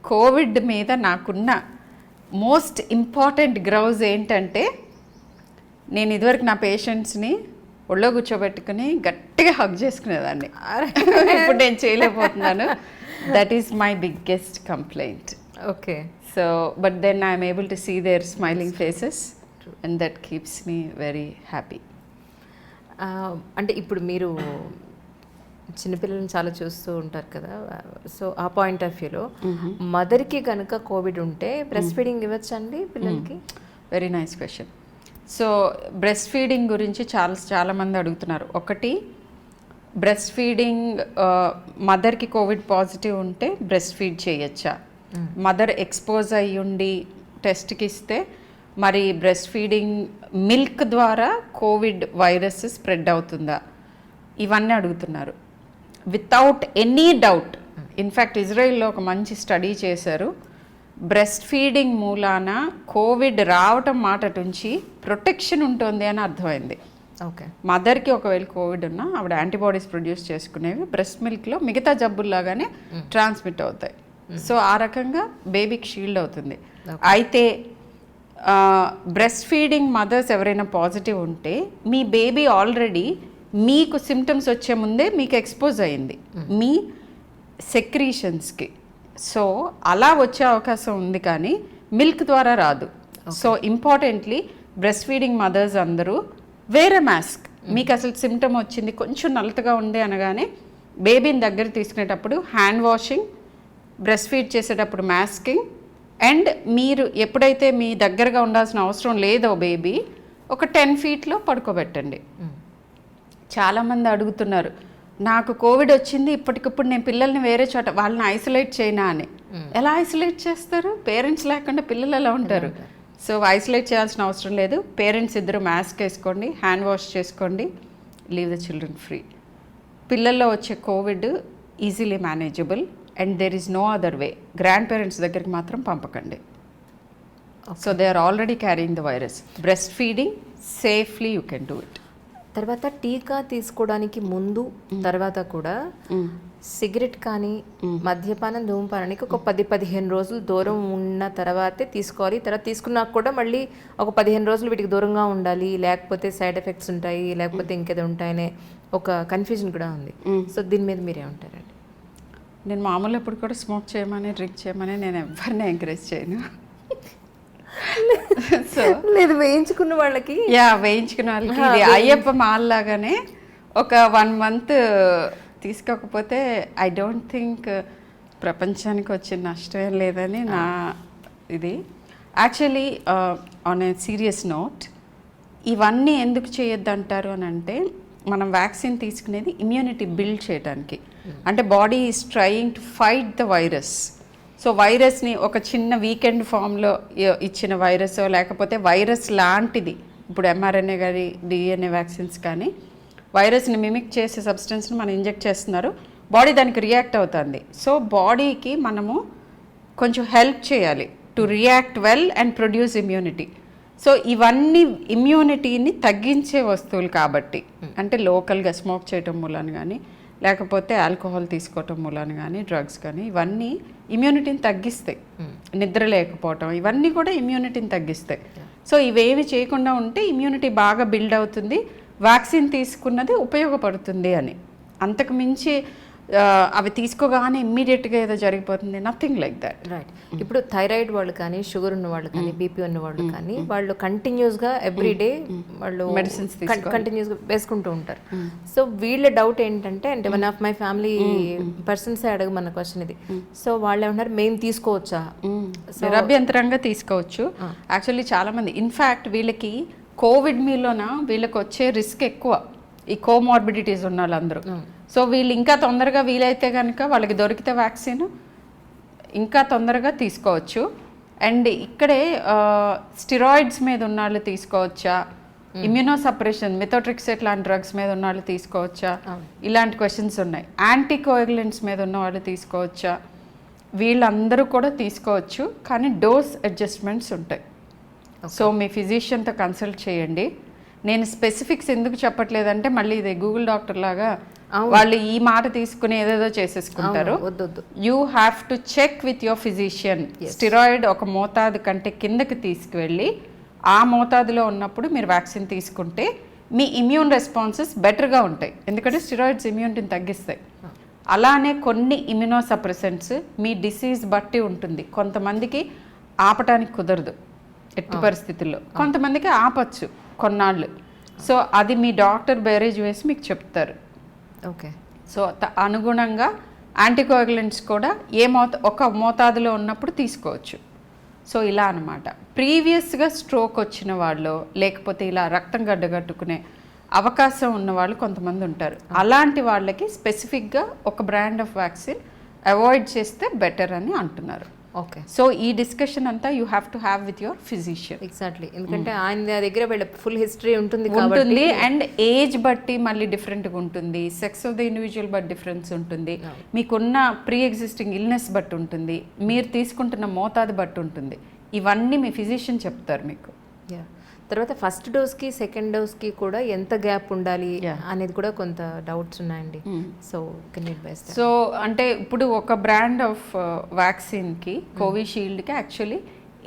COVID మీద నాకున్న మోస్ట్ ఇంపార్టెంట్ గ్రౌజ్ ఏంటంటే, నేను ఇదివరకు నా పేషెంట్స్ని ఒళ్ళో కూర్చోబెట్టుకుని గట్టిగా హగ్ చేసుకునేదాన్ని. ఇప్పుడు నేను చేయలేకపోతున్నాను. That is my biggest complaint. Okay. So but then I'm able to see their smiling faces and that keeps me very happy. అంటే ఇప్పుడు మీరు చిన్నపిల్లలను చాలా చూస్తూ ఉంటారు కదా, సో ఆ పాయింట్ ఆఫ్ వ్యూలో మదర్కి కనుక కోవిడ్ ఉంటే బ్రెస్ట్ ఫీడింగ్ ఇవ్వచ్చండి పిల్లలకి? Very nice question. So breast feeding గురించి చాలామంది అడుగుతున్నారు. ఒకటి, బ్రెస్ట్ ఫీడింగ్ మదర్కి కోవిడ్ పాజిటివ్ ఉంటే బ్రెస్ట్ ఫీడ్ చేయొచ్చా? మదర్ ఎక్స్పోజ్ అయ్యి ఉండి టెస్ట్కి ఇస్తే మరి బ్రెస్ట్ ఫీడింగ్ మిల్క్ ద్వారా కోవిడ్ వైరస్ స్ప్రెడ్ అవుతుందా? ఇవన్నీ అడుగుతున్నారు వితౌట్ ఎనీ డౌట్. ఇన్ఫ్యాక్ట్ ఇజ్రాయిల్లో ఒక మంచి స్టడీ చేశారు. బ్రెస్ట్ ఫీడింగ్ మూలాన కోవిడ్ రావటం మాట నుంచి ప్రొటెక్షన్ ఉంటుంది అని అర్థమైంది. ఓకే. మదర్కి ఒకవేళ కోవిడ్ ఉన్నా ఆవిడ యాంటీబాడీస్ ప్రొడ్యూస్ చేసుకునేవి బ్రెస్ట్ మిల్క్లో మిగతా జబ్బుల్లాగానే ట్రాన్స్మిట్ అవుతాయి. సో ఆ రకంగా బేబీకి షీల్డ్ అవుతుంది. అయితే బ్రెస్ట్ ఫీడింగ్ మదర్స్ ఎవరైనా పాజిటివ్ ఉంటే మీ బేబీ ఆల్రెడీ మీకు సిమ్టమ్స్ వచ్చే ముందే మీకు ఎక్స్పోజ్ అయింది మీ సెక్రీషన్స్కి. సో అలా వచ్చే అవకాశం ఉంది, కానీ మిల్క్ ద్వారా రాదు. So importantly breast feeding mothers అందరూ వేరే మాస్క్. మీకు అసలు సిమ్టమ్ వచ్చింది, కొంచెం నల్లతగా ఉంది అనగానే బేబీని దగ్గర తీసుకునేటప్పుడు హ్యాండ్ వాషింగ్, బ్రెస్ట్ ఫీడ్ చేసేటప్పుడు మాస్కింగ్, అండ్ మీరు ఎప్పుడైతే మీ దగ్గరగా ఉండాల్సిన అవసరం లేదో బేబీ ఒక 10 feet పడుకోబెట్టండి. చాలామంది అడుగుతున్నారు, నాకు కోవిడ్ వచ్చింది, ఇప్పటికిప్పుడు నేను పిల్లల్ని వేరే చోట వాళ్ళని ఐసోలేట్ చేయనా అని. ఎలా ఐసోలేట్ చేస్తారు? పేరెంట్స్ లేకుండా పిల్లలు ఎలా ఉంటారు? సో ఐసోలేట్ చేయాల్సిన అవసరం లేదు. పేరెంట్స్ ఇద్దరు మాస్క్ వేసుకోండి, హ్యాండ్ వాష్ చేసుకోండి, లీవ్ ద చిల్డ్రన్ ఫ్రీ. పిల్లల్లో వచ్చే COVID easily manageable and there is no other way. Grandparents దగ్గరికి మాత్రం పంపకండి. So they are already carrying the virus. Breastfeeding safely you can do it. తర్వాత టీకా తీసుకోవడానికి ముందు తర్వాత కూడా సిగరెట్ కానీ మద్యపానం ధూమపానానికి ఒక 10-15 రోజులు దూరం ఉన్న తర్వాతే తీసుకోవాలి. తర్వాత తీసుకున్నాక కూడా మళ్ళీ ఒక 15 రోజులు వీటికి దూరంగా ఉండాలి, లేకపోతే సైడ్ ఎఫెక్ట్స్ ఉంటాయి, లేకపోతే ఇంకేదో ఉంటాయనే ఒక కన్ఫ్యూజన్ కూడా ఉంది. సో దీని మీద మీరేమంటారండి? నేను మామూలు ఎప్పుడు కూడా స్మోక్ చేయమని డ్రింక్ చేయమని నేను ఎవరిని ఎంకరేజ్ చేయను. సో లేదు, వేయించుకున్న వాళ్ళకి వేయించుకున్న వాళ్ళకి ఇది అయ్యప్ప మాల్లాగానే ఒక 1 month తీసుకోకపోతే ఐ డోంట్ థింక్ ప్రపంచానికి వచ్చిన నష్టం లేదని నా ఇది. Actually on a serious note, ఇవన్నీ ఎందుకు చేయొద్దంటారు అని అంటే, మనం వ్యాక్సిన్ తీసుకునేది ఇమ్యూనిటీ బిల్డ్ చేయడానికి. అంటే body is trying to fight the virus. So వైరస్ని ఒక చిన్న వీకెండ్ ఫామ్లో ఇచ్చిన వైరస్, లేకపోతే వైరస్ లాంటిది, ఇప్పుడు ఎంఆర్ఎన్ఏ కానీ డిఎన్ఏ వ్యాక్సిన్స్ కానీ వైరస్ని మిమిక్ చేసే సబ్స్టెన్స్ని మనం ఇంజెక్ట్ చేస్తున్నారు, బాడీ దానికి రియాక్ట్ అవుతుంది. సో బాడీకి మనము కొంచెం హెల్ప్ చేయాలి to react well and produce immunity. So ఇవన్నీ ఇమ్యూనిటీని తగ్గించే వస్తువులు కాబట్టి, అంటే లోకల్గా స్మోక్ చేయటం మూలాన కానీ, లేకపోతే ఆల్కహాల్ తీసుకోవటం మూలాన కానీ, డ్రగ్స్ కానీ, ఇవన్నీ ఇమ్యూనిటీని తగ్గిస్తాయి. నిద్ర లేకపోవటం ఇవన్నీ కూడా ఇమ్యూనిటీని తగ్గిస్తాయి. సో ఇవేవి చేయకుండా ఉంటే ఇమ్యూనిటీ బాగా బిల్డ్ అవుతుంది, వ్యాక్సిన్ తీసుకున్నది ఉపయోగపడుతుంది అని. అంతకు మించి అవి తీసుకోగానే ఇమ్మీడియట్గా ఏదో జరిగిపోతుంది, నథింగ్ లైక్ దట్. రైట్. ఇప్పుడు థైరాయిడ్ వాళ్ళు కానీ, షుగర్ ఉన్న వాళ్ళు కానీ, బీపీ ఉన్న వాళ్ళు కానీ, వాళ్ళు కంటిన్యూస్గా ఎవ్రీడే వాళ్ళు మెడిసిన్స్ కంటిన్యూస్గా వేసుకుంటూ ఉంటారు. సో వీళ్ళ డౌట్ ఏంటంటే, అంటే one of my family persons అడగమన్న క్వశ్చన్ ఇది. సో వాళ్ళు ఏమన్నారు, మేము తీసుకోవచ్చా? నిరభ్యంతరంగా తీసుకోవచ్చు. యాక్చువల్లీ చాలామంది, ఇన్ఫ్యాక్ట్ వీళ్ళకి కోవిడ్ మీలోన వీళ్ళకి వచ్చే రిస్క్ ఎక్కువ, ఈ కోమార్బిడిటీస్ ఉన్న వాళ్ళందరూ. సో వీళ్ళు ఇంకా తొందరగా వీలైతే కనుక వాళ్ళకి దొరికితే వ్యాక్సిన్ ఇంకా తొందరగా తీసుకోవచ్చు. అండ్ ఇక్కడే స్టిరాయిడ్స్ మీద ఉన్న వాళ్ళు తీసుకోవచ్చా, ఇమ్యూనో సప్రెషన్ మిథోట్రిక్సేట్ లాంటి డ్రగ్స్ మీద ఉన్న వాళ్ళు తీసుకోవచ్చా, ఇలాంటి క్వశ్చన్స్ ఉన్నాయి. యాంటీకోయాగులెంట్స్ మీద ఉన్న వాళ్ళు తీసుకోవచ్చా, వీళ్ళందరూ కూడా తీసుకోవచ్చు, కానీ డోస్ అడ్జస్ట్మెంట్స్ ఉంటాయి. సో మీ ఫిజిషియన్తో కన్సల్ట్ చేయండి. నేను స్పెసిఫిక్స్ ఎందుకు చెప్పట్లేదంటే, మళ్ళీ ఇది గూగుల్ డాక్టర్ లాగా వాళ్ళు ఈ మాట తీసుకుని ఏదేదో చేసేసుకుంటారు. You have to check with your physician. Steroid ఒక మోతాదు కంటే కిందకి తీసుకువెళ్ళి ఆ మోతాదులో ఉన్నప్పుడు మీరు వ్యాక్సిన్ తీసుకుంటే మీ ఇమ్యూన్ రెస్పాన్సెస్ బెటర్గా ఉంటాయి, ఎందుకంటే స్టిరాయిడ్స్ ఇమ్యూనిటీని తగ్గిస్తాయి. అలానే కొన్ని ఇమ్యూనో సప్రెసెంట్స్ మీ డిసీజ్ బట్టి ఉంటుంది. కొంతమందికి ఆపటానికి కుదరదు ఎట్టి పరిస్థితుల్లో, కొంతమందికి ఆపచ్చు కొన్నాళ్ళు. సో అది మీ డాక్టర్ బేరేజ్ వేసి మీకు చెప్తారు. ఓకే. సో అనుగుణంగా యాంటీకోయాగులెంట్స్ కూడా ఒక మోతాదులో ఉన్నప్పుడు తీసుకోవచ్చు. సో ఇలా అనమాట. ప్రీవియస్గా స్ట్రోక్ వచ్చిన వాళ్ళు, లేకపోతే ఇలా రక్తం గడ్డగట్టుకునే అవకాశం ఉన్న వాళ్ళు కొంతమంది ఉంటారు. అలాంటి వాళ్ళకి స్పెసిఫిక్గా ఒక బ్రాండ్ ఆఫ్ వ్యాక్సిన్ అవాయిడ్ చేస్తే బెటర్ అని అంటున్నారు. ఓకే. సో ఈ డిస్కషన్ అంతా you have to have with your physician. Exactly, ఎందుకంటే ఆయన దగ్గర వీళ్ళ ఫుల్ హిస్టరీ ఉంటుంది. అండ్ ఏజ్ బట్టి మళ్ళీ డిఫరెంట్గా ఉంటుంది, sex of the individual but difference ఉంటుంది, మీకున్న ప్రీ ఎగ్జిస్టింగ్ ఇల్నెస్ బట్టి ఉంటుంది, మీరు తీసుకుంటున్న మోతాదు బట్టి ఉంటుంది. ఇవన్నీ మీ ఫిజిషియన్ చెప్తారు మీకు. తర్వాత ఫస్ట్ డోస్కి సెకండ్ డోస్కి కూడా ఎంత గ్యాప్ ఉండాలి అనేది కూడా కొంత డౌట్స్ ఉన్నాయండి. సో సో అంటే ఇప్పుడు ఒక బ్రాండ్ ఆఫ్ వ్యాక్సిన్కి, కోవిషీల్డ్కి యాక్చువల్లీ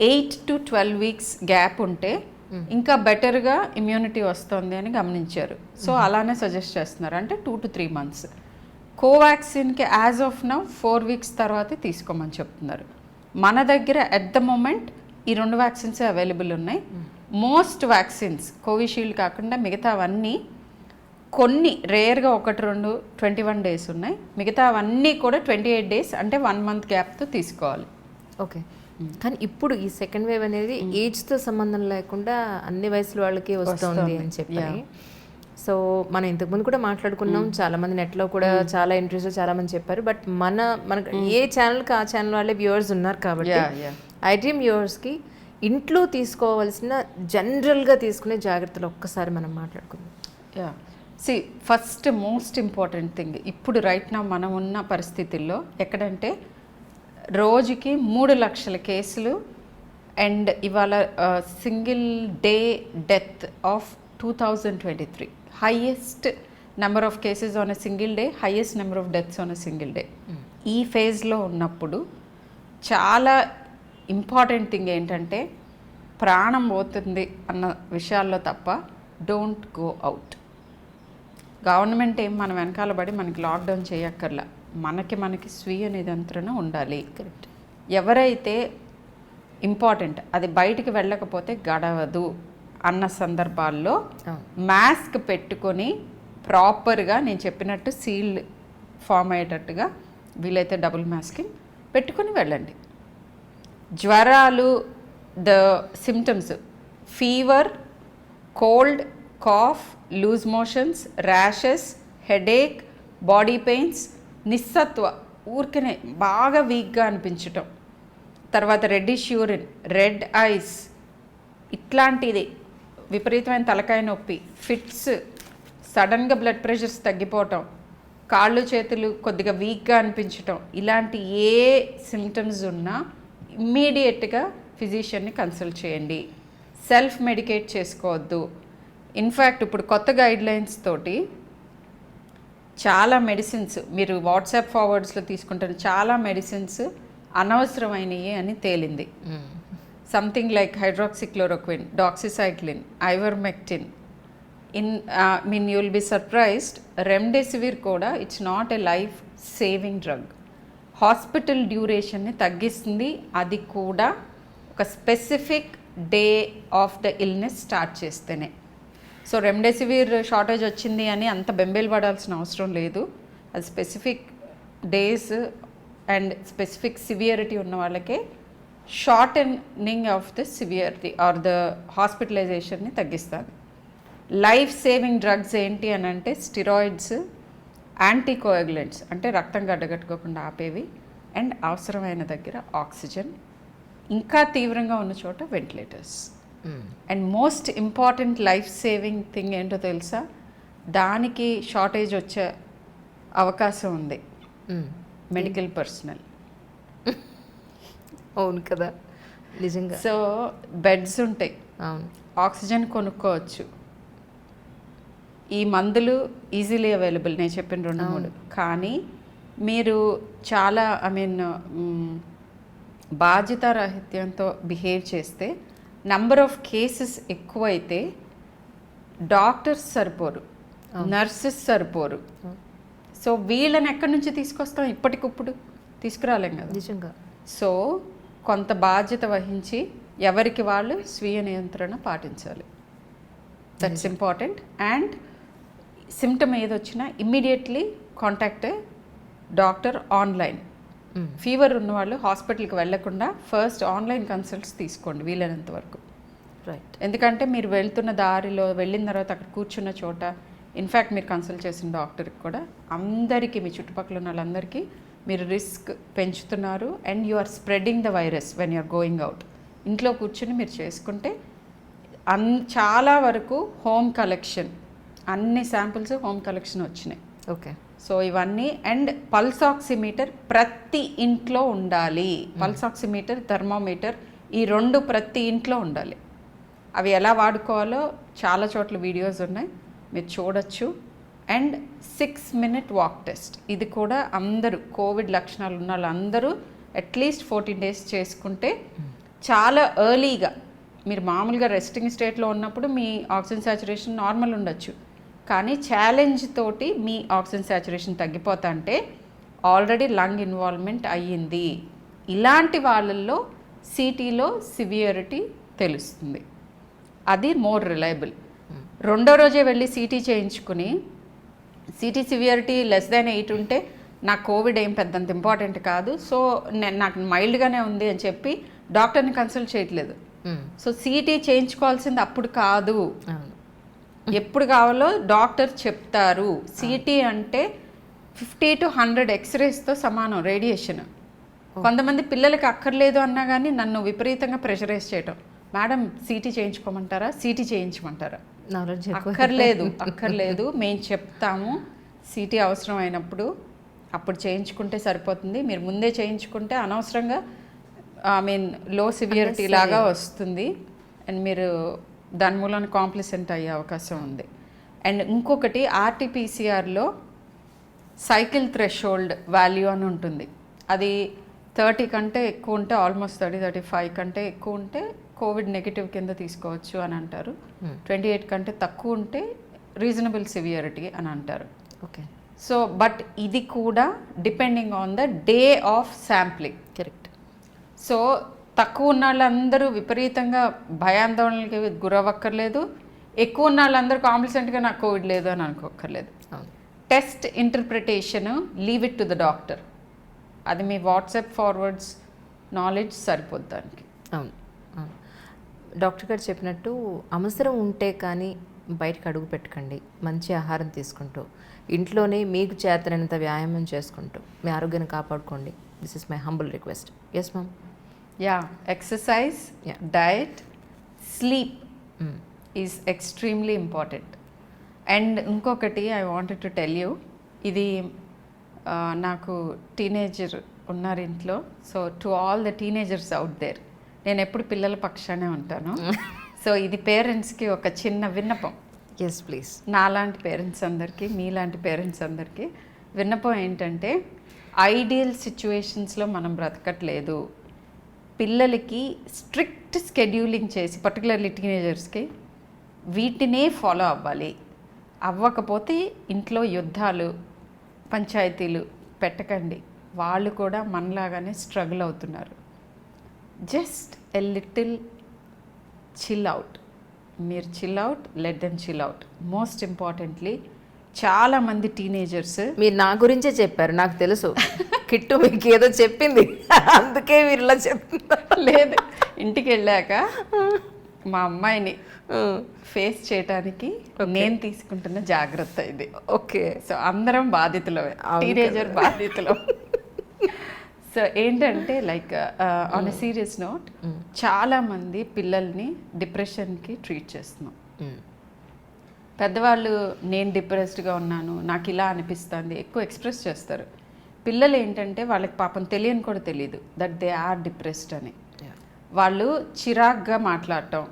8 to 12 weeks గ్యాప్ ఉంటే ఇంకా బెటర్గా ఇమ్యూనిటీ వస్తుంది అని గమనించారు. సో అలానే సజెస్ట్ చేస్తున్నారు, అంటే 2 to 3 months. కోవాక్సిన్కి యాజ్ ఆఫ్ నౌ 4 weeks తర్వాతే తీసుకోమని చెప్తున్నారు. మన దగ్గర ఎట్ ద మూమెంట్ ఈ 2 వ్యాక్సిన్స్ అవైలబుల్ ఉన్నాయి. మోస్ట్ వ్యాక్సిన్స్, కోవిషీల్డ్ కాకుండా మిగతావన్నీ కొన్ని రేర్గా 1-2 21 days ఉన్నాయి, మిగతావన్నీ కూడా 28 days, అంటే 1 month గ్యాప్తో తీసుకోవాలి. ఓకే. కానీ ఇప్పుడు ఈ సెకండ్ వేవ్ అనేది ఏజ్తో సంబంధం లేకుండా అన్ని వయసుల వాళ్ళకి వస్తుంది అని చెప్పి, సో మనం ఇంతకుముందు కూడా మాట్లాడుకున్నాం, చాలామంది నెట్లో కూడా చాలా ఇంట్రెస్ట్ చాలామంది చెప్పారు. బట్ మనకు ఏ ఛానల్కి ఆ ఛానల్ వాళ్ళే వ్యూవర్స్ ఉన్నారు కాబట్టి ఐడ్రీమ్ వ్యూవర్స్కి ఇంట్లో తీసుకోవాల్సిన జనరల్గా తీసుకునే జాగ్రత్తలు ఒక్కసారి మనం మాట్లాడుకుందాం. ఫస్ట్ మోస్ట్ ఇంపార్టెంట్ థింగ్ ఇప్పుడు రైట్ నా మనం ఉన్న పరిస్థితుల్లో ఎక్కడంటే రోజుకి 3 లక్షల కేసులు అండ్ ఇవాళ single day death of 2023 highest number of cases on a single day, highest number of deaths on a single day. ఈ ఫేజ్లో ఉన్నప్పుడు చాలా ఇంపార్టెంట్ థింగ్ ఏంటంటే ప్రాణం పోతుంది అన్న విషయాల్లో తప్ప డోంట్ గో అవుట్. గవర్నమెంట్ ఏం మన వెనకాల పడి మనకి లాక్డౌన్ చేయక్కర్లా, మనకి స్వీయ నియంత్రణ ఉండాలి. కరెక్ట్. ఎవరైతే ఇంపార్టెంట్ అది బయటికి వెళ్ళకపోతే గడవదు అన్న సందర్భాల్లో మాస్క్ పెట్టుకొని ప్రాపర్గా నేను చెప్పినట్టు సీల్డ్ ఫామ్ అయ్యేటట్టుగా వీలైతే డబుల్ మాస్కింగ్ పెట్టుకొని వెళ్ళండి. జ్వరాలు, the symptoms fever, cold, cough, loose motions, rashes, headache, body pains, నిస్సత్వ, ఊరికనే బాగా వీక్గా అనిపించటం, తర్వాత రెడ్డిష్ యూరిన్, రెడ్ ఐస్, ఇట్లాంటిది విపరీతమైన తలకాయ నొప్పి, ఫిట్స్, సడన్గా బ్లడ్ ప్రెషర్స్ తగ్గిపోవటం, కాళ్ళు చేతులు కొద్దిగా వీక్గా అనిపించటం, ఇలాంటి ఏ సిమ్టమ్స్ ఉన్నా ఇమ్మీడియట్గా ఫిజిషియన్ని కన్సల్ట్ చేయండి. సెల్ఫ్ మెడికేట్ చేసుకోవద్దు. ఇన్ఫ్యాక్ట్ ఇప్పుడు కొత్త గైడ్లైన్స్ తోటి చాలా మెడిసిన్స్ మీరు వాట్సాప్ ఫార్వర్డ్స్లో తీసుకుంటారు, చాలా మెడిసిన్స్ అనవసరమైనవి అని తేలింది. Something like hydroxychloroquine, doxycycline, ivermectin. You will be surprised, remdesivir కూడా it's not a life saving drug. Hospital డ్యూరేషన్ని తగ్గిస్తుంది, అది కూడా ఒక specific day of the illness start చేస్తేనే. సో రెమ్డెసివిర్ షార్టేజ్ వచ్చింది అని అంత బెంబేలు పడాల్సిన అవసరం లేదు. అది specific days and specific severity ఉన్న వాళ్ళకే shortening of the severity or the హాస్పిటలైజేషన్ని తగ్గిస్తుంది. లైఫ్ సేవింగ్ డ్రగ్స్ ఏంటి అని అంటే స్టిరాయిడ్స్, యాంటీకోయాగులెంట్స్ అంటే రక్తం గడ్డగట్టుకోకుండా ఆపేవి, అండ్ అవసరమైన దగ్గర ఆక్సిజన్, ఇంకా తీవ్రంగా ఉన్న చోట ventilators. And most important life saving thing ఏంటో తెలుసా, దానికి షార్టేజ్ వచ్చే అవకాశం ఉంది, మెడికల్ పర్సనల్. అవును కదా, నిజంగా. సో బెడ్స్ ఉంటాయి, అవును, ఆక్సిజన్ కొనుక్కోవచ్చు, ఈ మందులు ఈజీలీ అవైలబుల్ నేను చెప్పిన 2-3. కానీ మీరు చాలా బాధ్యతారాహిత్యంతో బిహేవ్ చేస్తే నంబర్ ఆఫ్ కేసెస్ ఎక్కువైతే డాక్టర్స్ సరిపోరు, నర్సెస్ సరిపోరు. సో వీళ్ళని ఎక్కడి నుంచి తీసుకొస్తాం, ఇప్పటికిప్పుడు తీసుకురాలేం కదా నిజంగా. సో కొంత బాధ్యత వహించి ఎవరికి వాళ్ళు స్వీయ నియంత్రణ పాటించాలి. That's important. అండ్ సిమ్టమ్ ఏదొచ్చినా immediately contact doctor online. Fever ఉన్నవాళ్ళు హాస్పిటల్కి వెళ్లకుండా ఫస్ట్ ఆన్లైన్ కన్సల్ట్స్ తీసుకోండి వీలైనంత వరకు. రైట్. ఎందుకంటే మీరు వెళ్తున్న దారిలో వెళ్ళిన తర్వాత అక్కడ కూర్చున్న చోట ఇన్ఫ్యాక్ట్ మీరు కన్సల్ట్ చేసిన డాక్టర్కి కూడా అందరికీ మీ చుట్టుపక్కల ఉన్న వాళ్ళందరికీ మీరు రిస్క్ పెంచుతున్నారు. And you are spreading the virus when you are going out. ఇంట్లో కూర్చుని మీరు చేసుకుంటే చాలా వరకు హోమ్ కలెక్షన్, అన్ని శాంపిల్స్ హోమ్ కలెక్షన్ వచ్చినాయి. ఓకే. సో ఇవన్నీ. అండ్ పల్స్ ఆక్సిమీటర్ ప్రతి ఇంట్లో ఉండాలి. పల్స్ ఆక్సిమీటర్, థర్మోమీటర్ ఈ 2 ప్రతి ఇంట్లో ఉండాలి. అవి ఎలా వాడుకోవాలో చాలా చోట్ల వీడియోస్ ఉన్నాయి, మీరు చూడొచ్చు. అండ్ 6-minute వాక్ టెస్ట్, ఇది కూడా అందరూ కోవిడ్ లక్షణాలు ఉన్న వాళ్ళందరూ అట్లీస్ట్ 14 days చేసుకుంటే చాలా ఎర్లీగా, మీరు మామూలుగా రెస్టింగ్ స్టేట్లో ఉన్నప్పుడు మీ ఆక్సిజన్ సాచురేషన్ నార్మల్ ఉండొచ్చు, కానీ ఛాలెంజ్ తోటి మీ ఆక్సిజన్ సాచురేషన్ తగ్గిపోతా అంటే ఆల్రెడీ లంగ్ ఇన్వాల్వ్మెంట్ అయ్యింది. ఇలాంటి వాళ్ళల్లో సిటీలో సివియరిటీ తెలుస్తుంది, అది మోర్ రిలయబుల్. 2వ రోజే వెళ్ళి సిటీ చేయించుకుని సిటీ సివియరిటీ <8 ఉంటే నాకు కోవిడ్ ఏం పెద్దంత ఇంపార్టెంట్ కాదు, సో నాకు మైల్డ్గానే ఉంది అని చెప్పి డాక్టర్ని కన్సల్ట్ చేయట్లేదు. సో సిటీ చేయించుకోవాల్సింది అప్పుడు కాదు, ఎప్పుడు కావాలో డాక్టర్ చెప్తారు. సిటీ అంటే 50 to 100 ఎక్స్రేస్తో సమానం రేడియేషన్. కొంతమంది పిల్లలకి అక్కర్లేదు అన్నా కానీ నన్ను విపరీతంగా ప్రెషరైజ్ చేయటం, మేడం సిటీ చేయించుకోమంటారా, సిటీ చేయించమంటారా. నాలెడ్జ్ ఎక్కువ. అక్కర్లేదు మేము చెప్తాము. సిటీ అవసరం అయినప్పుడు అప్పుడు చేయించుకుంటే సరిపోతుంది. మీరు ముందే చేయించుకుంటే అనవసరంగా లో సివియరిటీ లాగా వస్తుంది అండ్ మీరు దాని మూలన కాంప్లిసెంట్ అయ్యే అవకాశం ఉంది. అండ్ ఇంకొకటి ఆర్టీపీసీఆర్లో సైకిల్ థ్రెషోల్డ్ వాల్యూ అని ఉంటుంది. అది 30 కంటే ఎక్కువ ఉంటే, ఆల్మోస్ట్ 30-35 కంటే ఎక్కువ ఉంటే కోవిడ్ నెగిటివ్ కింద తీసుకోవచ్చు అని అంటారు. 28 కంటే తక్కువ ఉంటే రీజనబుల్ సివియరిటీ అని అంటారు. ఓకే. సో బట్ ఇది కూడా depending on the day of sampling. Correct. So తక్కువ ఉన్న వాళ్ళందరూ విపరీతంగా భయాందోళనలకి గురవ్వక్కర్లేదు, ఎక్కువ ఉన్న వాళ్ళందరూ కాంప్లిసెంట్గా నాకు కోవిడ్ లేదు అని అనుకోక్కర్లేదు. Test interpretation leave it to the doctor. అది మీ వాట్సాప్ ఫార్వర్డ్స్ నాలెడ్జ్ సరిపోద్ది దానికి. అవును. డాక్టర్ గారు చెప్పినట్టు అవసరం ఉంటే కానీ బయటకు అడుగు పెట్టకండి. మంచి ఆహారం తీసుకుంటూ, ఇంట్లోనే మీకు చేతనంత వ్యాయామం చేసుకుంటూ మీ ఆరోగ్యాన్ని కాపాడుకోండి. This is my humble request. Yes ma'am. Yeah, exercise, diet, sleep is extremely important. And ఇంకొకటి I wanted to tell you, ఇది నాకు టీనేజర్ ఉన్నారు ఇంట్లో. So to all the teenagers out there, నేను ఎప్పుడు పిల్లల పక్షానే ఉంటాను. సో ఇది పేరెంట్స్కి ఒక చిన్న విన్నపం. Yes please. నాలాంటి పేరెంట్స్ అందరికీ, మీలాంటి పేరెంట్స్ అందరికీ విన్నపం ఏంటంటే, ఐడియల్ సిచ్యువేషన్స్లో మనం బ్రతకట్లేదు. పిల్లలకి స్ట్రిక్ట్ స్కెడ్యూలింగ్ చేసి, పర్టికులర్లీ టీనేజర్స్కి వీటినే ఫాలో అవ్వాలి. అవ్వకపోతే ఇంట్లో యుద్ధాలు, పంచాయతీలు పెట్టకండి. వాళ్ళు కూడా మనలాగానే స్ట్రగుల్ అవుతున్నారు. Just a little chill out. మీరు chill out, let them chill out. Most importantly, చాలామంది టీనేజర్స్, మీరు నా గురించే చెప్పారు, నాకు తెలుసు. కిట్టు మీకు ఏదో చెప్పింది, అందుకే మీరు ఇలా చెప్తున్నారు. లేదు, ఇంటికి వెళ్ళాక మా అమ్మాయిని ఫేస్ చేయడానికి నేను తీసుకుంటున్న జాగ్రత్త ఇది. ఓకే. సో అందరం బాధితులమే, టీనేజర్ బాధితులు. సో ఏంటంటే like on a serious note, చాలామంది పిల్లల్ని డిప్రెషన్కి ట్రీట్ చేస్తున్నాం. పెద్దవాళ్ళు నేను డిప్రెస్డ్గా ఉన్నాను, నాకు ఇలా అనిపిస్తుంది ఎక్కువ ఎక్స్ప్రెస్ చేస్తారు. పిల్లలు ఏంటంటే వాళ్ళకి పాపం తెలియని కూడా తెలియదు దట్ దే ఆర్ డిప్రెస్డ్ అని. వాళ్ళు చిరాగ్గా మాట్లాడటం,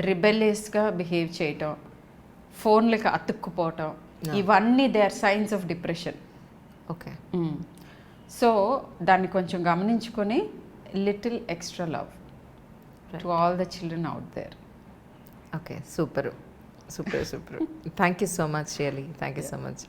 రిబెలియస్గా బిహేవ్ చేయటం, ఫోన్లకి అతుక్కుపోవటం, ఇవన్నీ they are signs of depression. Okay. So దాన్ని కొంచెం గమనించుకొని little extra love to all the children out there. Okay, super. Super. Thank you so much, really. Thank you so much.